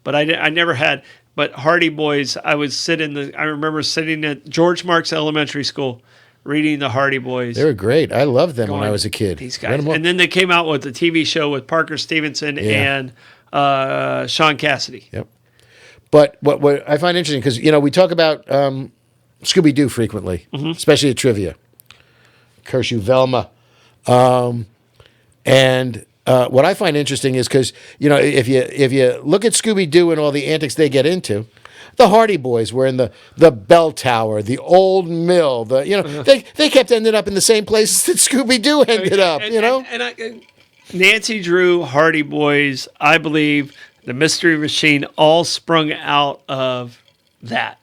But I never had. But Hardy Boys, I remember sitting at George Marks Elementary School reading the Hardy Boys. They were great. I loved them when I was a kid. These guys. And then they came out with the TV show with Parker Stevenson and Sean Cassidy. Yep. But what I find interesting, because, we talk about Scooby-Doo frequently, especially at trivia. Curse you, Velma. And what I find interesting is because if you look at Scooby Doo and all the antics they get into, the Hardy Boys were in the bell tower, the old mill. They kept ending up in the same places that Scooby Doo ended up. Nancy Drew, Hardy Boys, I believe the Mystery Machine all sprung out of that.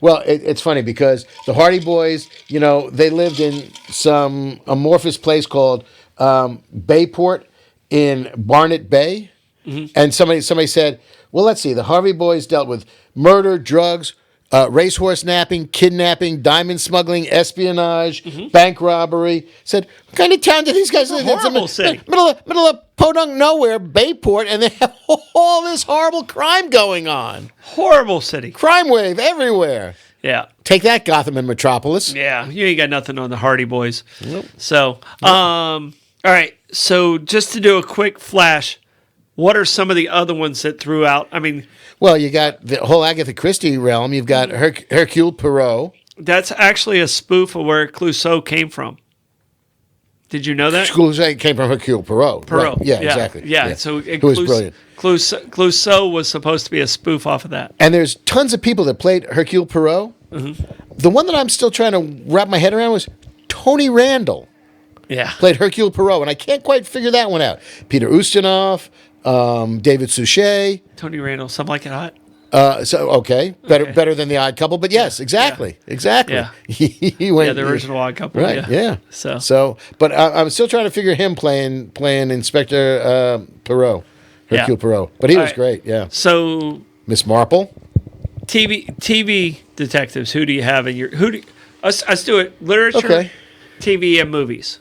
Well, it's funny because the Hardy Boys, they lived in some amorphous place called Bayport in Barnett Bay. Mm-hmm. And somebody said, well, let's see. The Hardy Boys dealt with murder, drugs, racehorse napping, kidnapping, diamond smuggling, espionage, bank robbery. Said, what kind of town do these guys live in? Horrible city. Middle of podunk nowhere, Bayport, and they have all this horrible crime going on. Horrible city. Crime wave everywhere. Yeah. Take that, Gotham and Metropolis. Yeah, you ain't got nothing on the Hardy Boys. Nope. So, all right. So just to do a quick flash, what are some of the other ones that threw out? I mean, well, you got the whole Agatha Christie realm. You've got Hercule Poirot. That's actually a spoof of where Clouseau came from. Did you know that? Clouseau came from Hercule Poirot. Right. Yeah, exactly. Yeah. So who was brilliant. Clouseau was supposed to be a spoof off of that. And there's tons of people that played Hercule Poirot. Mm-hmm. The one that I'm still trying to wrap my head around was Tony Randall. Yeah. Played Hercule Poirot, and I can't quite figure that one out. Peter Ustinov, David Suchet. Tony Randall, Something Like It Hot. Better than the Odd Couple, but yes, exactly. Yeah. He went, the original Odd Couple. Right, yeah. So, but I'm still trying to figure him playing Inspector Poirot, Hercule Poirot. But he was great, yeah. So, Miss Marple. TV detectives, who do you have in your... Let's do it. Literature, TV, and movies.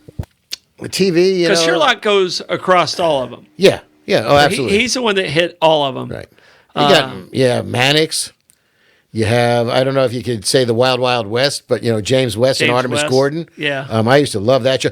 TV, because Sherlock goes across all of them. Yeah. Oh, absolutely. He's the one that hit all of them. Right. You got Mannix. You have, I don't know if you could say the Wild Wild West, but, James West and Artemis Gordon. Yeah. I used to love that show.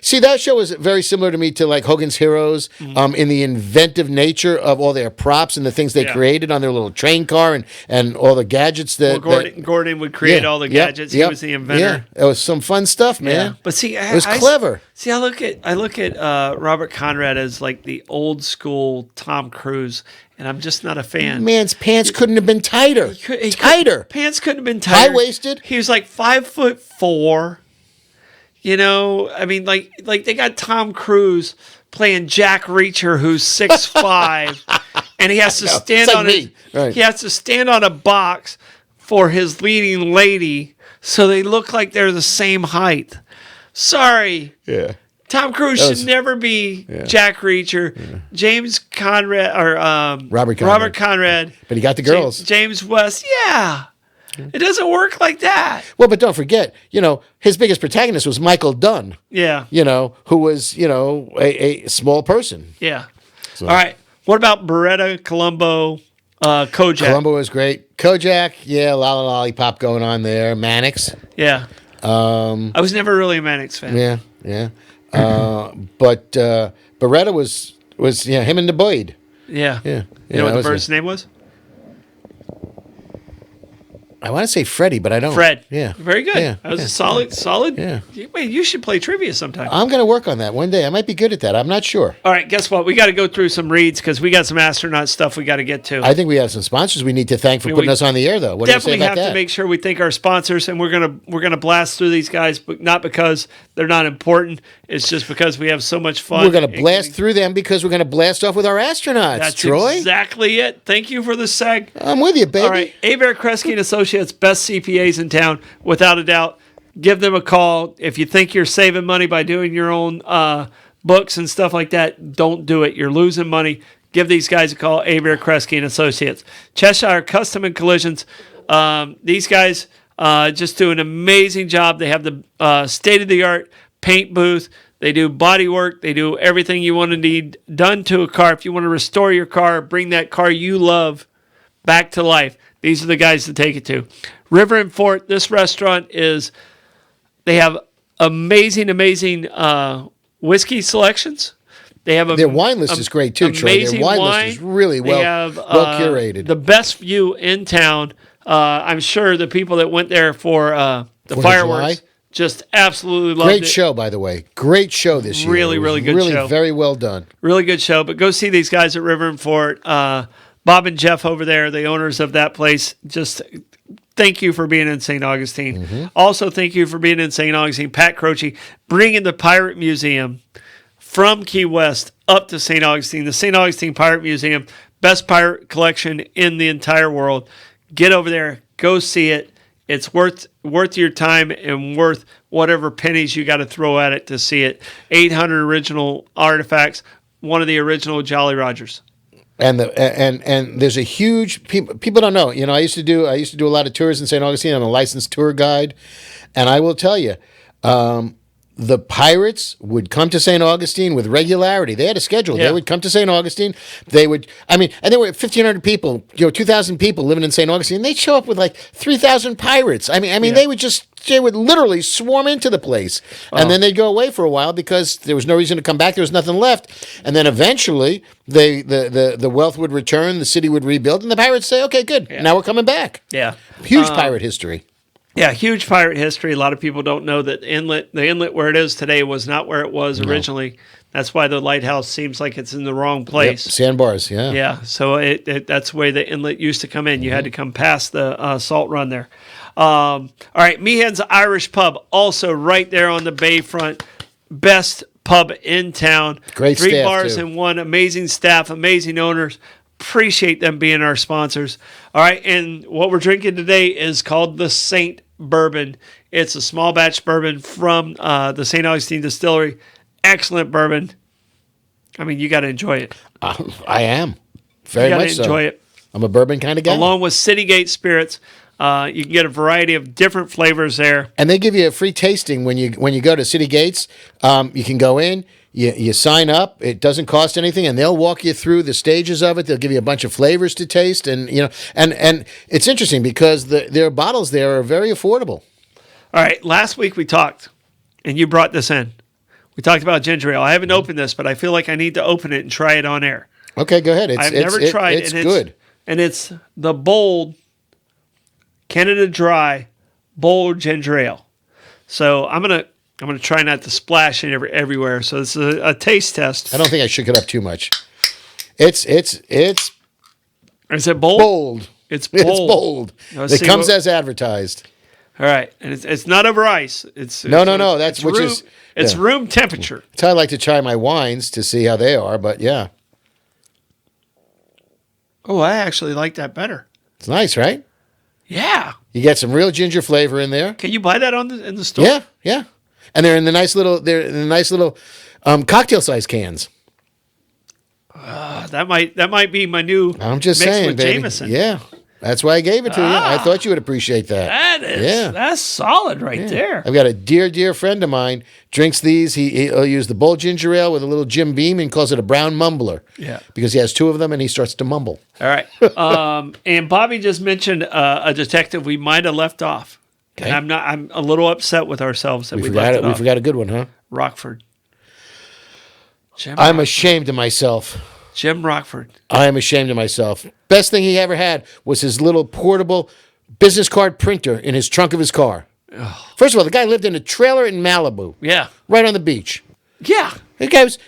See, that show was very similar to me to like Hogan's Heroes in the inventive nature of all their props and the things they created on their little train car and all the gadgets that... Gordon would create all the gadgets. He was the inventor. Yeah, it was some fun stuff, man. Yeah. But see, it was clever. See, I look at Robert Conrad as like the old school Tom Cruise, and I'm just not a fan. Man's pants couldn't have been tighter. Pants couldn't have been tighter. High-waisted. He was like 5'4". I mean, like they got Tom Cruise playing Jack Reacher, who's 6'5", and he has to stand he has to stand on a box for his leading lady, so they look like they're the same height. Sorry. Yeah. Tom Cruise should never be Jack Reacher. Yeah. James Conrad or Robert Conrad. But he got the girls. James West. Yeah. It doesn't work like that. Well, but don't forget, his biggest protagonist was Michael Dunn. Yeah. Who was, a small person. Yeah. So. All right. What about Beretta, Columbo, Kojak? Columbo was great. Kojak, lollipop going on there. Mannix. Yeah. I was never really a Mannix fan. Yeah. But Beretta was him and the Boyd. Yeah. You know what the bird's name was? I want to say Freddie, but I don't. Fred. Yeah. Very good. Yeah. That was a solid. Yeah. Wait, you should play trivia sometime. I'm going to work on that one day. I might be good at that. I'm not sure. All right, guess what? We got to go through some reads because we got some astronaut stuff we got to get to. I think we have some sponsors we need to thank for putting us on the air, though. What do you say about that? Definitely have to make sure we thank our sponsors, and we're gonna blast through these guys, but not because they're not important. It's just because we have so much fun. We're going to blast through them because we're going to blast off with our astronauts, That's Troy. Exactly it. Thank you for the seg. I'm with you, baby. All right, Abare, Kresge and Associates, best CPAs in town, without a doubt. Give them a call. If you think you're saving money by doing your own books and stuff like that, don't do it. You're losing money. Give these guys a call, Abare, Kresge and Associates. Cheshire Custom and Collisions. These guys just do an amazing job. They have the state-of-the-art paint booth. They do body work. They do everything you want to need done to a car. If you want to restore your car, bring that car you love back to life, these are the guys to take it to. River and Fort, this restaurant they have amazing whiskey selections. They have their wine list is great too, Troy. Their wine list is really well curated. The best view in town. I'm sure the people that went there for the fireworks Just absolutely loved Great it. show, by the way. Great show this year. Really, It was really good really show. very well done. Really good show. But go see these guys at River and Fort. Bob and Jeff over there, the owners of that place, just thank you for being in St. Augustine. Also, thank you for being in St. Augustine. Pat Croce, bringing the Pirate Museum from Key West up to St. Augustine. The St. Augustine Pirate Museum, best pirate collection in the entire world. Get over there. Go see it. It's worth your time and worth whatever pennies you got to throw at it to see it. 800 original artifacts, one of the original Jolly Rogers. And there's a huge people don't know. I used to do a lot of tours in St. Augustine. I'm a licensed tour guide, and I will tell you, the pirates would come to St. Augustine with regularity. They had a schedule. Yeah. They would come to St. Augustine. They would, and there were 1,500 people, 2,000 people living in St. Augustine. They'd show up with like 3,000 pirates. They would literally swarm into the place. And then they'd go away for a while because there was no reason to come back. There was nothing left. And then eventually the wealth would return, the city would rebuild, and the pirates say, okay, good. Yeah. Now we're coming back. Yeah. Huge pirate history. Yeah, huge pirate history. A lot of people don't know that the inlet where it is today was not where it was originally. That's why the lighthouse seems like it's in the wrong place. Sandbars, yeah. Yeah, so that's the way the inlet used to come in. You had to come past the salt run there. All right, Meehan's Irish Pub, also right there on the bayfront. Best pub in town. Great 3 staff, bars too. in one. Amazing staff, amazing owners. Appreciate them being our sponsors. All right, and what we're drinking today is called the Saint Bourbon. It's a small batch bourbon from the St. Augustine Distillery. Excellent bourbon. You got to enjoy it. I am. Very You got much to so. enjoy it. I'm a bourbon kind of guy. Along with Citygate Spirits, you can get a variety of different flavors there. And they give you a free tasting when you go to City Gates. You can go in, you sign up. It doesn't cost anything, and they'll walk you through the stages of it. They'll give you a bunch of flavors to taste, and and it's interesting because their bottles there are very affordable. All right, last week we talked, and you brought this in. We talked about ginger ale. I haven't opened this, but I feel like I need to open it and try it on air. Okay, go ahead. I've never tried. It's good. And it's the Bold Canada Dry Bold Ginger Ale. So I'm gonna try not to splash it everywhere. So this is a taste test. I don't think I shook it up too much. It's Is it bold? bold. It's bold. It's bold. Let's It see comes what- as advertised. All right, and it's not over ice. No. That's which room, is it's yeah. room temperature. That's how I like to try my wines to see how they are. But yeah, Oh, I actually like that better. it's nice, right? Yeah. You get some real ginger flavor in there. Can you buy that in the store? Yeah. And they're in the nice little cocktail size cans. That might be my new. I'm just mix saying, with baby. Jameson. Yeah, that's why I gave it to you. I thought you would appreciate that. That's solid right there. I've got a dear friend of mine drinks these. He'll use the Bold Ginger Ale with a little Jim Beam and calls it a brown mumbler. Yeah. Because he has 2 of them and he starts to mumble. All right. And Bobby just mentioned a detective we might have left off. Okay. And I'm a little upset with ourselves that we forgot left it. it We off. forgot a good one, huh? Rockford. I'm ashamed of myself. Jim Rockford. I am ashamed of myself. Best thing he ever had was his little portable business card printer in his trunk of his car. First of all, the guy lived in a trailer in Malibu, Yeah. right on the beach. Yeah. The guy was,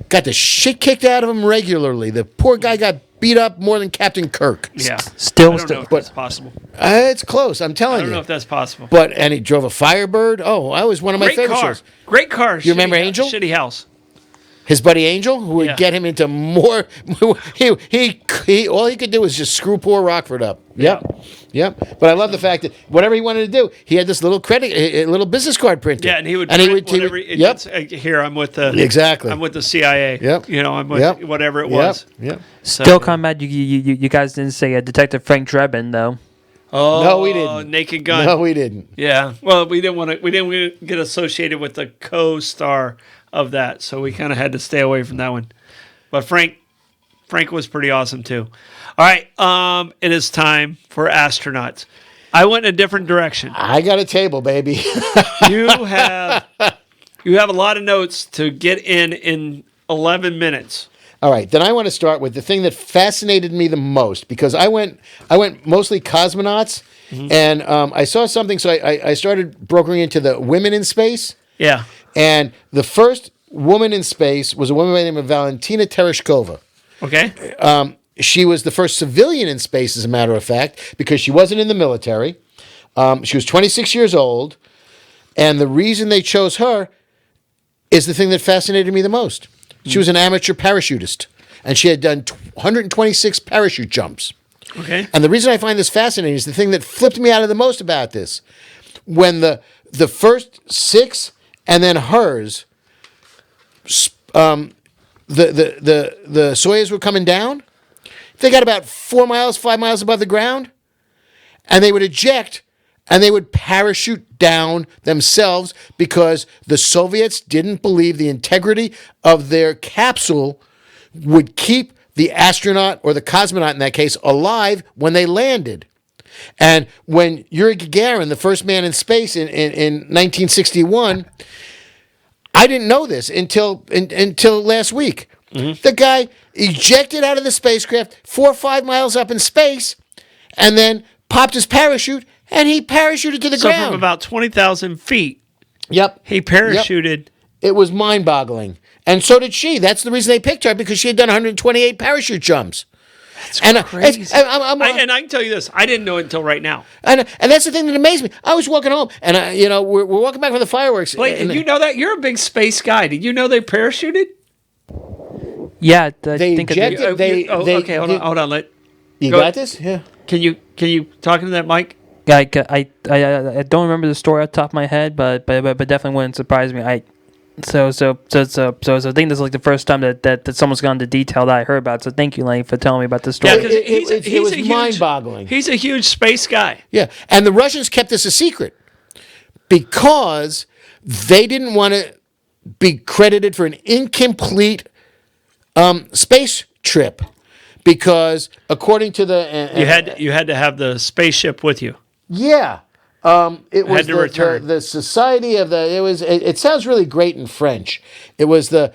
got the shit kicked out of him regularly. The poor guy got beat up more than Captain Kirk. Yeah. Still- I don't know if but- that's possible. It's close, I'm I telling don't you. know if that's possible. And he drove a Firebird. Oh, I was one of my Great favorite car. shows. Great car. You remember Shitty- Angel? Shitty house. His buddy Angel, who would Yeah. get him into more. He all he could do was just screw poor Rockford up. Yep. But I love the fact that whatever he wanted to do, he had this little a little business card printer. Yeah, and he would. he print would. whatever. Here, I'm with the. Exactly. I'm with the CIA. Yep. I'm with Yep. whatever it was. Yep. So- Still kind of mad you guys didn't say Detective Frank Drebin, though. Oh, No, we didn't. Naked Gun. No, we didn't. Yeah. Well, we didn't want to get associated with the co-star of that, so we kind of had to stay away from that one. But Frank was pretty awesome too. All right, it is time for astronauts. I went in a different direction. I got a table, baby. You have a lot of notes to get in 11 minutes. All right, then I want to start with the thing that fascinated me the most because I went mostly cosmonauts, and I saw something, so I started brokering into the women in space. Yeah. And the first woman in space was a woman by the name of Valentina Tereshkova. Okay. She was the first civilian in space, as a matter of fact, because she wasn't in the military. She was 26 years old, and the reason they chose her is the thing that fascinated me the most. She was an amateur parachutist, and she had done 126 parachute jumps. Okay. And the reason I find this fascinating is the thing that flipped me out of the most about this. When the first 6 and then hers, the Soyuz were coming down, they got about 4 miles, 5 miles above the ground, and they would eject, and they would parachute down themselves because the Soviets didn't believe the integrity of their capsule would keep the astronaut, or the cosmonaut in that case, alive when they landed. And when Yuri Gagarin, the first man in space in 1961, I didn't know this until last week. The guy ejected out of the spacecraft 4 or 5 miles up in space, and then popped his parachute, and he parachuted to the So ground. from about 20,000 feet, Yep. he parachuted. Yep. It was mind-boggling. And so did she. That's the reason they picked her, because she had done 128 parachute jumps. That's crazy. And I can tell you this, I didn't know it until right now. And that's the thing that amazed me. I was walking home, and we're walking back from the fireworks. Wait, did you know that? You're a big space guy. Did you know they parachuted? Yeah, I They think ejected. Okay, hold on. You go got ahead. this? Yeah. Can you talk into that mic? I don't remember the story off the top of my head, but definitely wouldn't surprise me. So I think this is like the first time that someone's gone into detail that I heard about. So thank you, Lenny, for telling me about this story. Yeah, because it was mind-boggling. He's a huge space guy. Yeah, and the Russians kept this a secret because they didn't want to be credited for an incomplete space trip. Because according to the You had to have the spaceship with you. yeah, it was to return. the Society of the. It sounds really great in French. It was the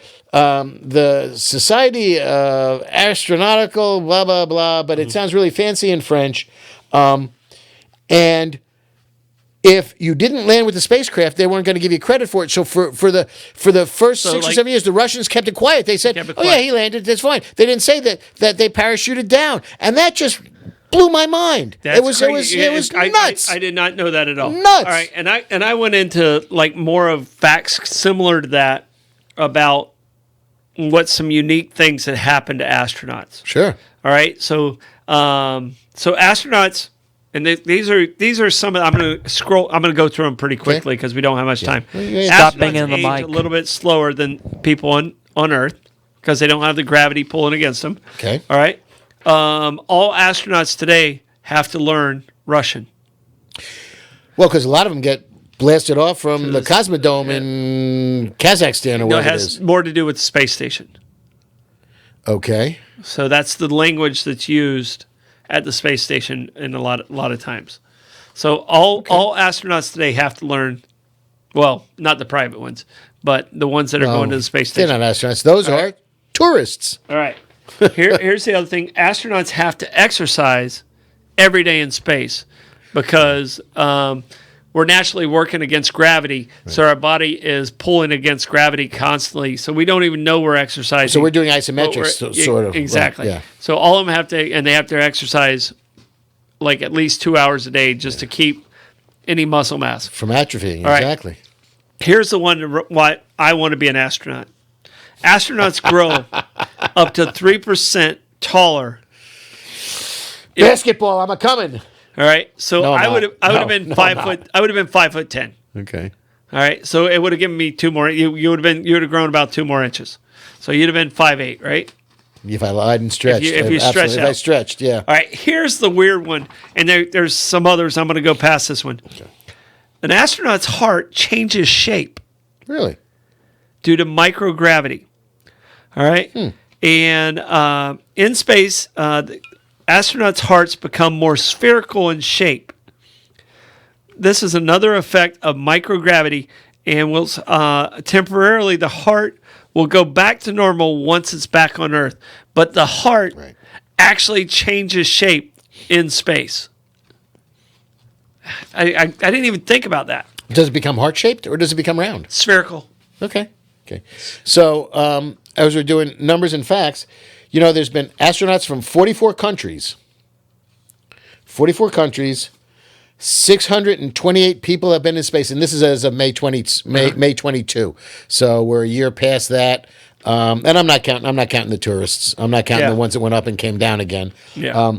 Society of Astronautical blah blah blah, but it sounds really fancy in French. And if you didn't land with the spacecraft, they weren't going to give you credit for it. So for the first 6 or 7 years, the Russians kept it quiet. They said, "Oh yeah, he landed. That's fine." They didn't say that they parachuted down, and that just blew my mind. That's it was crazy. nuts. I did not know that at all. Nuts. All right, and I went into like more of facts similar to that about what some unique things that happened to astronauts. Sure. All right, so astronauts. And these are some of. I'm going to go through them pretty quickly because we don't have much time. Stop banging on the age mic. a little bit slower than people on Earth because they don't have the gravity pulling against them. Okay. All right. All astronauts today have to learn Russian. Well, because a lot of them get blasted off from the Cosmodome in Kazakhstan or No, it whatever it has is. more to do with the space station. Okay. So that's the language that's used at the space station in a lot of times. So all astronauts today have to learn, well, not the private ones, but the ones that are going to the space station. They're not astronauts. Those are tourists. All right. Here's the other thing. Astronauts have to exercise every day in space because we're naturally working against gravity. Right. So our body is pulling against gravity constantly. So we don't even know we're exercising. So we're doing isometrics, sort of. Exactly. Right, yeah. So all of them have to exercise like at least 2 hours a day just to keep any muscle mass from atrophying. All exactly. Right. Here's the one why I want to be an astronaut. Astronauts grow up to 3% taller. Basketball, I'm a coming. All right, so no, I would have been 5 foot. I would have been 5'10". Okay. All right, so it would have given me 2 more. You would have grown about 2 more inches. So you'd have been 5'8", right? If I lied and stretched, if you stretch out. If I stretched, yeah. All right, here's the weird one, and there's some others. I'm going to go past this one. Okay. An astronaut's heart changes shape. Really? Due to microgravity. All right, and in space. Astronauts' hearts become more spherical in shape. This is another effect of microgravity, and will temporarily the heart will go back to normal once it's back on Earth, but the heart Right. actually changes shape in space. I didn't even think about that. Does it become heart-shaped or does it become round? Spherical. Okay. So, as we're doing numbers and facts, there's been astronauts from 44 countries. 628 people have been in space, and this is as of May 22. So we're a year past that. And I'm not counting the tourists. I'm not counting the ones that went up and came down again. Yeah.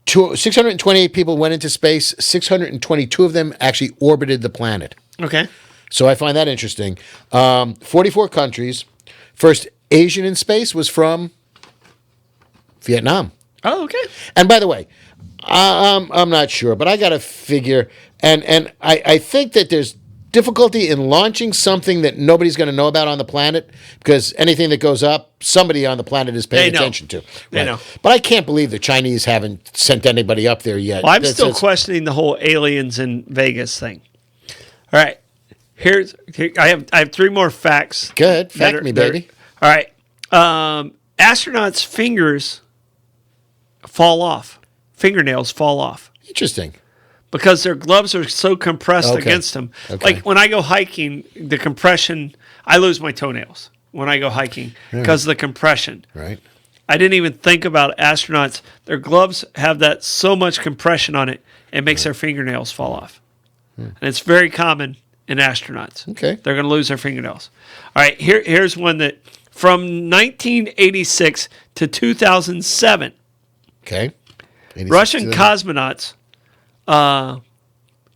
628 people went into space. 622 of them actually orbited the planet. Okay. So I find that interesting. 44 countries. First Asian in space was from Vietnam. Oh, okay. And by the way, I'm not sure, but I got to figure, and I think that there's difficulty in launching something that nobody's going to know about on the planet, because anything that goes up, somebody on the planet is paying attention to. They know. But I can't believe the Chinese haven't sent anybody up there yet. Well, I'm still questioning the whole aliens in Vegas thing. All right. I have three more facts. Good. Fact me, baby. All right. Astronauts' fingers fall off. Fingernails fall off. Interesting. Because their gloves are so compressed against them. Okay. Like when I go hiking, the compression, I lose my toenails when I go hiking because of the compression. Right. I didn't even think about astronauts. Their gloves have that so much compression on it, it makes their fingernails fall off. And it's very common in astronauts. Okay. They're going to lose their fingernails. All right, here's one that from 1986 to 2007, Okay. Russian cosmonauts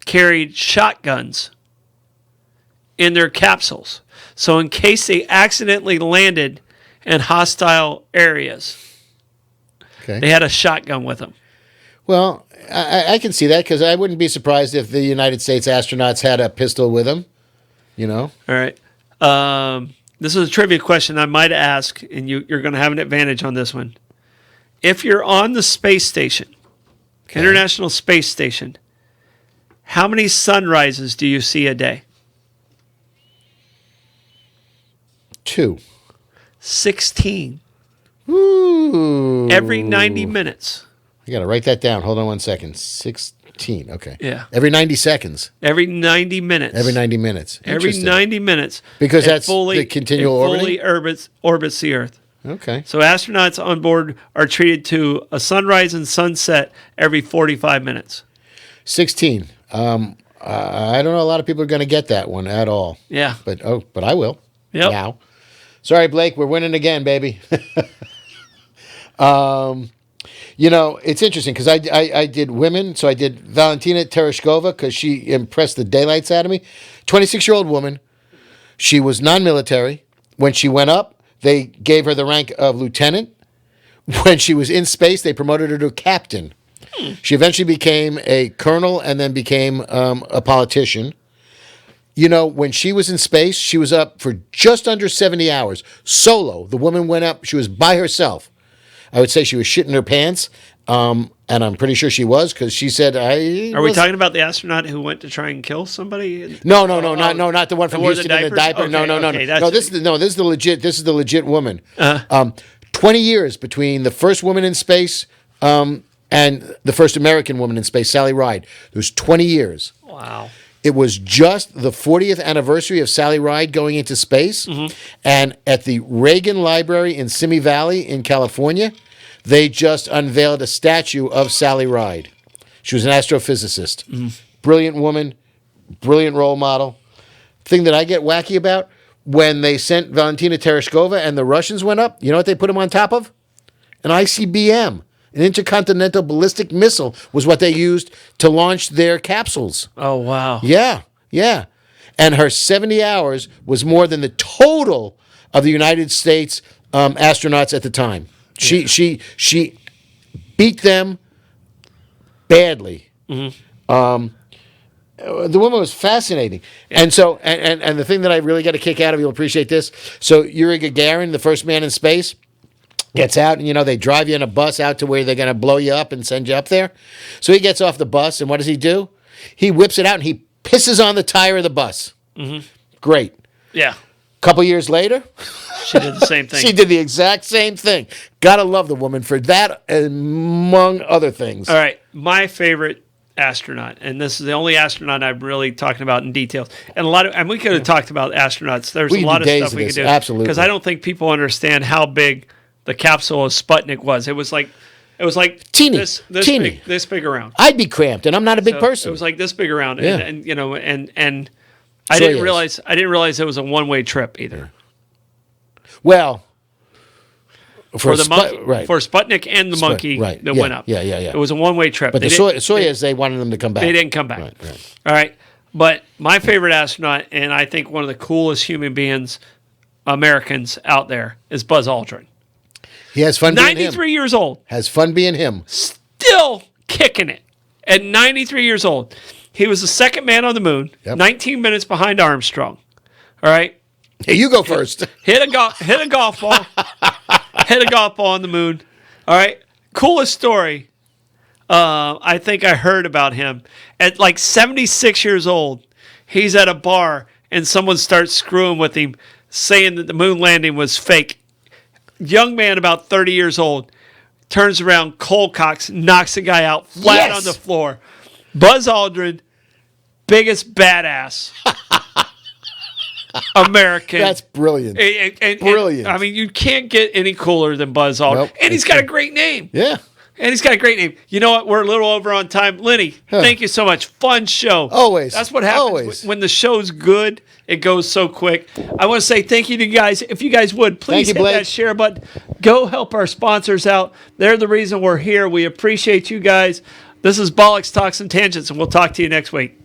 carried shotguns in their capsules. So in case they accidentally landed in hostile areas, they had a shotgun with them. Well, I can see that, because I wouldn't be surprised if the United States astronauts had a pistol with them, All right. This is a trivia question I might ask, and you're going to have an advantage on this one. If you're on the space station, International Space Station, how many sunrises do you see a day? 2. 16. Ooh. Every 90 minutes. I got to write that down. Hold on 1 second. 16. Okay. Yeah. Every 90 seconds. Every 90 minutes. Every 90 minutes. Every Interesting. 90 minutes. Because it that's the continual fully orbits the Earth. Okay. So astronauts on board are treated to a sunrise and sunset every 45 minutes. 16. I don't know a lot of people are going to get that one at all. Yeah. But I will. Yep. Now. Sorry, Blake, we're winning again, baby. It's interesting because I did women. So I did Valentina Tereshkova because she impressed the daylights out of me. 26-year-old woman. She was non-military. When she went up, they gave her the rank of lieutenant. When she was in space, they promoted her to captain. She eventually became a colonel and then became a politician. When she was in space, she was up for just under 70 hours. Solo. The woman went up. She was by herself. I would say she was shitting her pants. And I'm pretty sure she was, because she said, Are we talking about the astronaut who went to try and kill somebody? No, not the one from wore Houston the in the diaper. diapers? No. Okay, This is the legit woman. 20 years between the first woman in space and the first American woman in space, Sally Ride. There's 20 years. Wow. It was just the 40th anniversary of Sally Ride going into space. And at the Reagan Library in Simi Valley in California, they just unveiled a statue of Sally Ride. She was an astrophysicist. Brilliant woman, brilliant role model. Thing that I get wacky about, when they sent Valentina Tereshkova and the Russians went up, you know what they put them on top of? An ICBM. An intercontinental ballistic missile was what they used to launch their capsules. Oh, wow. Yeah. And her 70 hours was more than the total of the United States astronauts at the time. She beat them badly. The woman was fascinating. And so, and the thing that I really got a kick out of, you'll appreciate this. So Yuri Gagarin, the first man in space, gets out, and they drive you in a bus out to where they're going to blow you up and send you up there. So he gets off the bus, and what does he do? He whips it out and he pisses on the tire of the bus. Great. Yeah. Couple years later, She did the same thing. she did the exact same thing. Gotta love the woman for that, among other things. All right, my favorite astronaut, and this is the only astronaut I'm really talking about in details. And we could have talked about astronauts. There's We a could lot do of days stuff of we this, could do. absolutely. Because I don't think people understand how big the capsule of Sputnik was. It was like Teeny, this teeny. big, this big around. I'd be cramped, and I'm not a big So person. It was like this big around, Yeah. and I didn't realize it was a one-way trip either. Well, For the monkey, right. for Sputnik and the monkey right. that Yeah, went up. yeah. It was a one-way trip. But the Soyuz, they wanted them to come back. They didn't come back. Right. All right. But my favorite astronaut, and I think one of the coolest human beings, Americans out there, is Buzz Aldrin. He has fun being him. 93 years old. Has fun being him. Still kicking it at 93 years old. He was the second man on the moon, Yep. 19 minutes behind Armstrong. All right. Hey, you go first. Hit a golf ball. Hit a golf ball on the moon. All right. Coolest story. I think I heard about him at like 76 years old. He's at a bar and someone starts screwing with him, saying that the moon landing was fake. Young man, about 30 years old, turns around, cold cocks, knocks the guy out flat Yes! on the floor. Buzz Aldrin, biggest badass American. That's brilliant. Brilliant. I mean, you can't get any cooler than Buzz Aldrin. Nope, And he's that's got a true. great name. Yeah. And he's got a great name. You know what? We're a little over on time. Lenny, thank you so much. Fun show. Always. That's what happens Always. when the show's good. It goes so quick. I want to say thank you to you guys. If you guys would, please you, hit Blake. that share button. Go help our sponsors out. They're the reason we're here. We appreciate you guys. This is Bollox Talks and Tangents, and we'll talk to you next week.